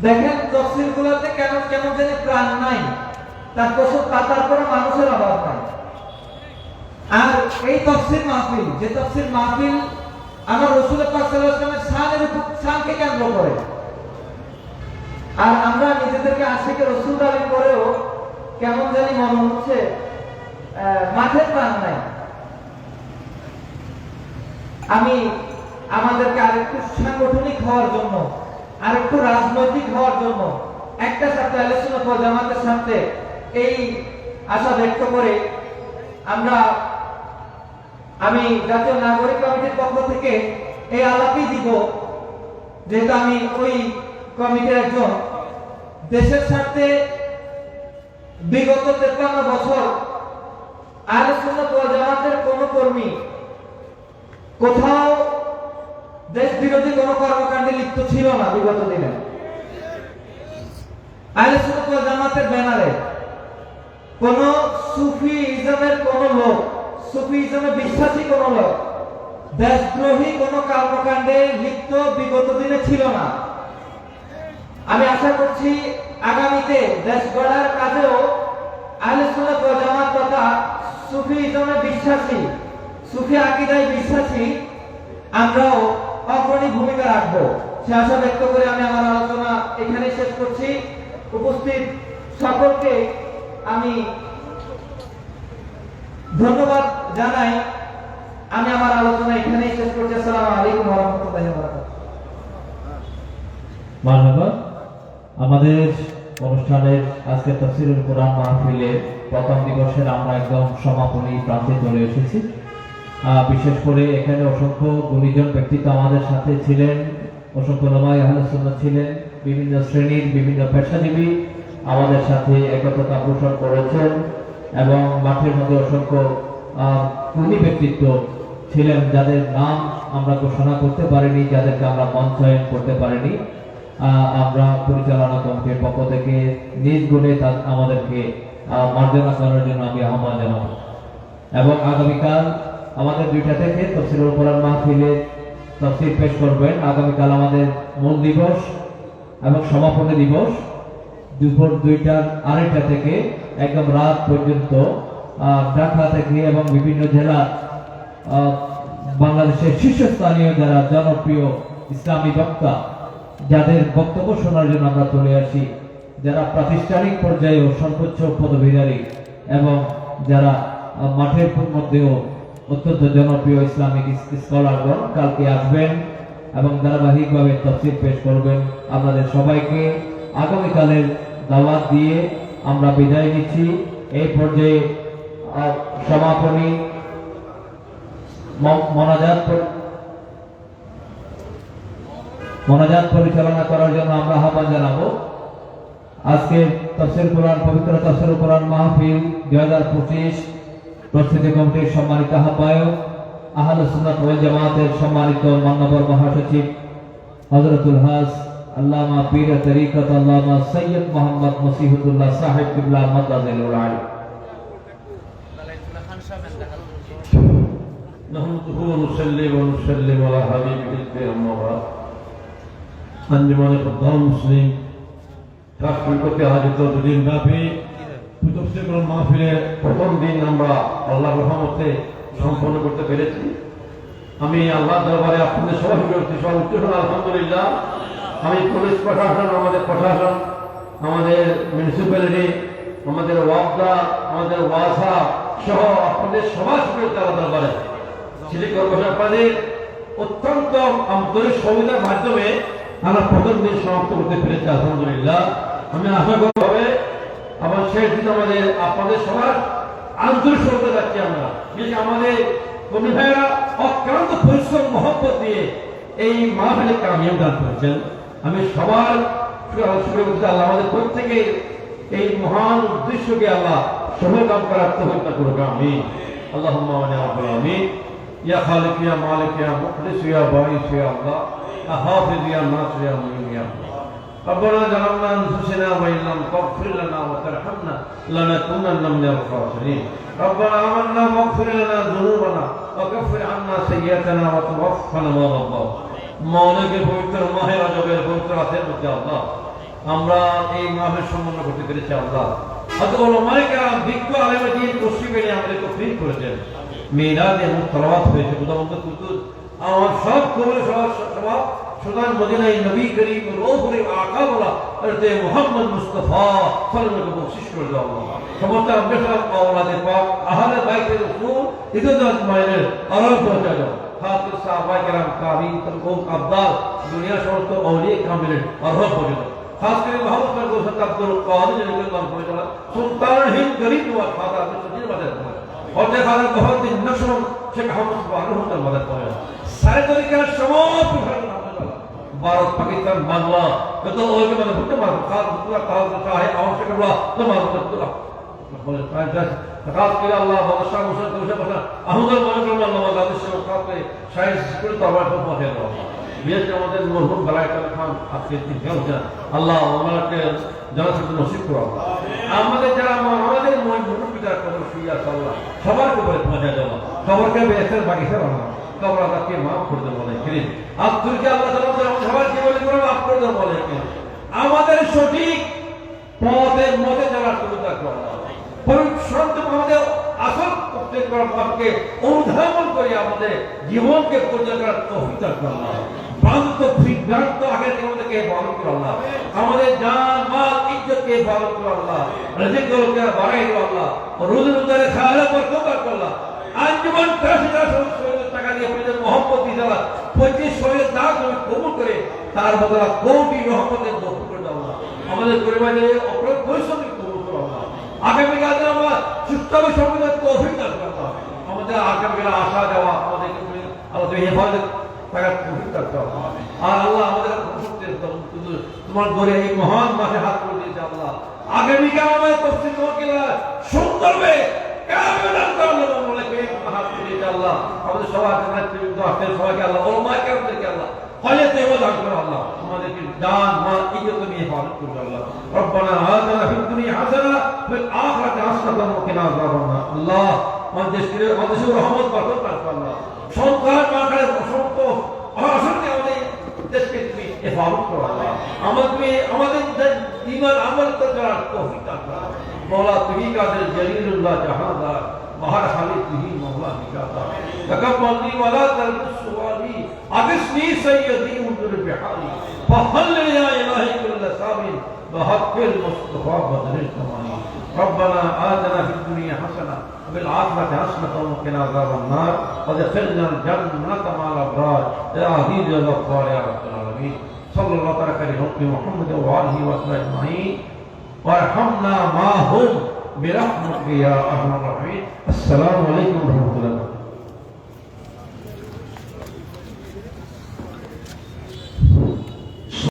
দেখেন তাফসীর গুলোতে কেন কেন জানি প্রাণ নাই, তারপরে মানুষের অভাব নাই। আর এই তাফসীর মাহফিল, যে তাফসীর মাহফিল আমার রাসূল পাক সাল্লাল্লাহু আলাইহি ওয়াসাল্লামের শানকে কেন্দ্র করে, আর আমরা নিজেদেরকে আশিকে রাসূল দাবি করেও কেমন জানি মনে হচ্ছে মাঠের প্রাণ নাই। আমি আমাদেরকে আরেকটু সাংগঠনিক হওয়ার জন্য, আরেকটু রাজনৈতিক হওয়ার জন্য একটা সাথে আহলে সুন্নাত ওয়াল জামাতের সাথে এই আশা ব্যক্ত করে আমি জাতীয় নাগরিক কমিটির পক্ষ থেকে এই আলাপই দিব, যেহেতু আমি ওই কমিটির একজন। দেশের স্বার্থে বিগত 53 বছর আহলে সুন্নাত ওয়াল জামাতের কোন কর্মী কোথাও দেশ বিরোধী কোন কর্মকাণ্ডে লিপ্ত ছিল না। বিগত দিনে আহলে সুন্নাত ওয়াল জামাতের ব্যানারে কোন সুফি ইজমের কোন লোক, সুফি ইজমে বিশ্বাসী কোন লোক দেশদ্রোহী কোন কর্মকাণ্ডে লিপ্ত বিগত দিনে ছিল না। আমি আশা করছি আগামীতে দেশ গড়ার কাজেও আহলে সুন্নাত ওয়াল জামাত তথা সুফি ইজমে বিশ্বাসী, সুফি আকীদায় বিশ্বাসী আমরাও অগ্রণী ভূমিকা রাখবো, সে আশা ব্যক্ত করে আমি আমার আলোচনা এখানে শেষ করছি। উপস্থিত সকলকে আমি ধন্যবাদ জানাই। আমি আমার আলোচনা এখানেই শেষ করছি। আসসালামু আলাইকুম ওয়া রাহমাতুল্লাহি ওয়া বারাকাতুহু। মারহাবা। আমাদের অনুষ্ঠানের আজকে তাফসীরুল কোরআন মাহফিলের প্রথম দিবসের আমরা একদম সমাপনী প্রান্তে চলে এসেছি। বিশেষ করে এখানে অসংখ্য গুণীজন ব্যক্তিত্ব আমাদের সাথে ছিলেন, অসংখ্য উলামায়ে আহলে সুন্নাত ছিলেন, বিভিন্ন শ্রেণীর বিভিন্ন পেশাজীবী আমাদের সাথে একত্রতা পোষণ করেছেন, এবং মাঠের মধ্যে অসংখ্য গুণী ব্যক্তিত্ব ছিলেন যাদের নাম আমরা ঘোষণা করতে পারিনি, যাদেরকে আমরা মঞ্চায়ন করতে পারিনি। আমরা পরিচালনা কমিটির পক্ষ থেকে নিজ গুণে আমাদেরকে মার্জনা করার জন্য আমি আহ্বান জানাবো। এবং আগামীকাল আমাদের 2টা থেকে তাফসীরুল কোরআন মাহফিলে তাফসীর পেশ করবেন। আগামীকাল আমাদের মূল দিবস এবং সমাপনী দিবস দুপুর 2টার 2:30 থেকে একদম রাত পর্যন্ত ঢাকা থেকে এবং বিভিন্ন জেলা বাংলাদেশের শীর্ষস্থানীয় যারা জনপ্রিয় ইসলামী বক্তা, যাদের বক্তব্য শোনার জন্য আমরা চলে আসি, যারা প্রাতিষ্ঠানিক পর্যায়েও সর্বোচ্চ পদবীধারী এবং যারা মাঠের মধ্যেও অত্যন্ত জনপ্রিয় ইসলামিক স্কলারগণ কালকে আসবেন এবং ধারাবাহিকভাবে তাফসীর পেশ করবেন। আপনাদের সবাইকে আগামীকালের দাওয়াত দিয়ে আমরা বিদায় নিচ্ছি। এই পর্যায়ে সমাপনী মোনাজাত পরিচালনা করার জন্য আমরা আহ্বান জানাবো। আজকে তাফসীর কোরআন, পবিত্র তাফসীর কোরআন মাহফিল 2025 প্রস্তুতি কমিটির সম্মানিত আহ্বায়ক, আহলে সুন্নাত ওয়াল জামাতের সম্মানিত মাননীয় মহাসচিব হযরতুল হাজ আল্লামা পীর তরিকত আল্লামা সৈয়দ মোহাম্মদ মসিহুল্লাহ সাহেব কিবলা মাদাজিলুল আলী। نحمده ونصلي ونسلم على حبيبه أما بعد। আঞ্জুমান খুদ্দাম মুসলিম ট্রাস্টের প্রতি আয়োজিত 2 দিন ব্যাপী তাফসীর কোরআন মাহফিলের প্রথম দিন আমরা আল্লাহর রহমতে সম্পন্ন করতে পেরেছি। আমি আল্লাহর দরবারে আপনাদের সবাই করছি আলহামদুলিল্লাহ। আমি পুলিশ প্রশাসন, আমাদের প্রশাসন, আমাদের মিউনিসিপ্যালিটি, আমাদের ওয়াবদা, আমাদের ওয়াসা সহ আপনাদের সবার সুবিধা আল্লাহ দরবারে সিটি কর্পোরেশন আপনাদের অত্যন্ত আন্তরিক সহযোগিতার মাধ্যমে আমরা প্রথম দিন সমাপ্ত করতে পেরেছি আলহামদুলিল্লাহ। আমি আশা করব হবে আবার শেষ দিন আমাদের আপনাদের সবার আন্তরিক সহযোগিতা যাচ্ছি আমরা। আমাদের কর্মী ভাইয়েরা অক্লান্ত পরিশ্রম মহব্বত দিয়ে এই মাহফিলে কামিয়াব দান করেছেন। আমি সবার আল্লাহ আমাদের প্রত্যেকে এই মহান উদ্দেশ্যকে আল্লাহ সফল কাম করার তৌফিক দান করুক আমিন আল্লাহুম্মা ওয়া রাব্বুল আমিন ইয়া খালিক ইয়া মালিক ইয়া মুখলিস ইয়া বাইস ইয়া আল্লাহ ইয়া হাফিজ ইয়া নাসির ইয়া মুঈন ইয়া আল্লাহ ربنا ظلمنا انفسنا وان لم تغفر لنا وترحمنا لنكونن من الخاسرين ربنا آمنا واغفر لنا ذنوبنا وكفر عنا سيئاتنا وتوفنا مع الابرار মৌলিকের পবিত্র মাহে রজবের পবিত্র রাতের মধ্যে আল্লাহ আমরা এই মাহের সম্মান করতে পেরেছি আল্লাহ হযরত ওলামায়ে কেরাম বিজ্ঞ আলেমে দ্বীন তশরিফে নিয়ে আমাদের তৌফিক করেছেন মিলাদ এবং সালাওয়াত হয়েছে খুদাবন্দ কুদুস আমার সব কবরে সব সুদান মদিনায় নবী করিম রূহুল আকা বলা হযরত মুহাম্মদ মুস্তাফা সাল্লাল্লাহু আলাইহি বকশিশ করে দাও আল্লাহ সমস্ত আম্বিয়া আওলাদে পাক আহলে বাইতে রাসূল ইদুদাত মায়ের আরব পৌঁছে দাও খাতির সাহাবায়ে কেরাম তাবিঈন তাবউন আবদাল দুনিয়া সমস্ত আউলিয়া কামিলের আরব পৌঁছে দাও खास कर मोहम्मद पर गोसत अब्दुल कादिर जिनको नाम पहुंचा सुल्तान हिंद गरीब हुआ फादर ने सजीद मदद किया और ने फादर बहुत दिन नशर शेख अहमद सुबहान होता मदद किया सारे तरीके का समाप्त भारत पाकिस्तान बांग्ला तो और के मतलब भुट्टे मार खास पूरा काल का है आवश्यक हुआ तो मार पूरा बोले खास कर अल्लाह बादशाह मुसर तो बता अहमद मौलाना अल्लाह बादशाह से खास पे शायद स्कूल तवा तो पहुंचे दो বিশেষ করে আমাদের মরহুম বালায়েত খান আজকে তিনজন আল্লাহ ওনাকে জান্নাতুল নসিব করো আমাদের যারা আমাদের মুরব্বি যারা কবর শুয়ে আছে আল্লাহ সবার কবরে পৌঁছে দাও কবরকে বেহেশতের বাগিচা বানাও কবর আদাকে মাফ করে দাও বলে কিরে আজ তুই আল্লাহ তাআলা সবাইকে বলে করে মাফ করে দাও বলে আমাদের সঠিক পথের মধ্যে যারা চলতে করো পরিশ্রম আমাদের আসল প্রত্যেক কর্মকে অনুধাবন করে আমাদের জীবনকে পরিচালনা করার তৌফিক দান করো ভ্রান্ত বিভ্রান্ত আগে আমাদেরকে হেফাজত করো আল্লাহ আমাদের জান মাল ইজ্জতকে হেফাজত করো আল্লাহ রিজিককে বাড়াই দাও আল্লাহ রোজে রোজারে খাওয়ালে বরকত করো আল্লাহ আঞ্জুমান 83,000 টাকা দিয়ে আপনাদের মহব্বত দিয়ে দেওয়া 25,000 দান তুমি কবুল করে তার বদলে কোটি রহমতের দোয়া করে দাও আল্লাহ আমাদের পরিবারের অপরাধ পরিশ্রমিক কবুল করো আল্লাহ আগামী কালে আমরা সুস্থভাবে সমাজের তৌফিক দান করো আল্লাহ আমাদের আগামী আসা যাওয়া আমাদেরকে আল্লাহ তুমি হেফাজত তারা তৌফিক দান করো আর আল্লাহ আমাদের তোমার ঘরে এই মহান মাসে হাত করে দিয়েছে আল্লাহ আগামী কালে আমাদের তফসিল ওয়াকিলা সুন্দরভাবে কামিলান করো বলে কে হাত করে দিয়েছে আল্লাহ আমাদের সবার নেতৃত্ব আখের সবাইকে আল্লাহ ওলামায়ে কেরামদেরকে আল্লাহ خليت يوضع الله ومالك الدان ما إجتمي يفعل كل الله ربنا آتنا في الدنيا حسنة في الآخرة حسنة وقنا عذاب النار الله ما تشكر رحمت بركات الله شنقار ما كان شنقو أشرت أولي تشكر في يفعل كل الله আমাদের ঈমান আমল করার তৌফিক দান করো মওলা তুমি কাদের জলিলুল্লাহ জাহানদার বাহার খালিদ তুমি মওলা নিকাতা تقبلني ولا تلبس سؤالي أغثني سيدي انظر بحالي فهل يا إلهي كل سامي بحق المصطفى بدر الزماني ربنا آتنا في الدنيا حسنة وفي الآخرة حسنة وقنا عذاب النار وادخلنا الجنة مع الأبرار يا عزيز يا غفار يا رب العالمين صلى الله على محمد وآله وصحبه أجمعين وارحمنا معهم برحمتك يا أرحم الراحمين السلام عليكم ورحمة الله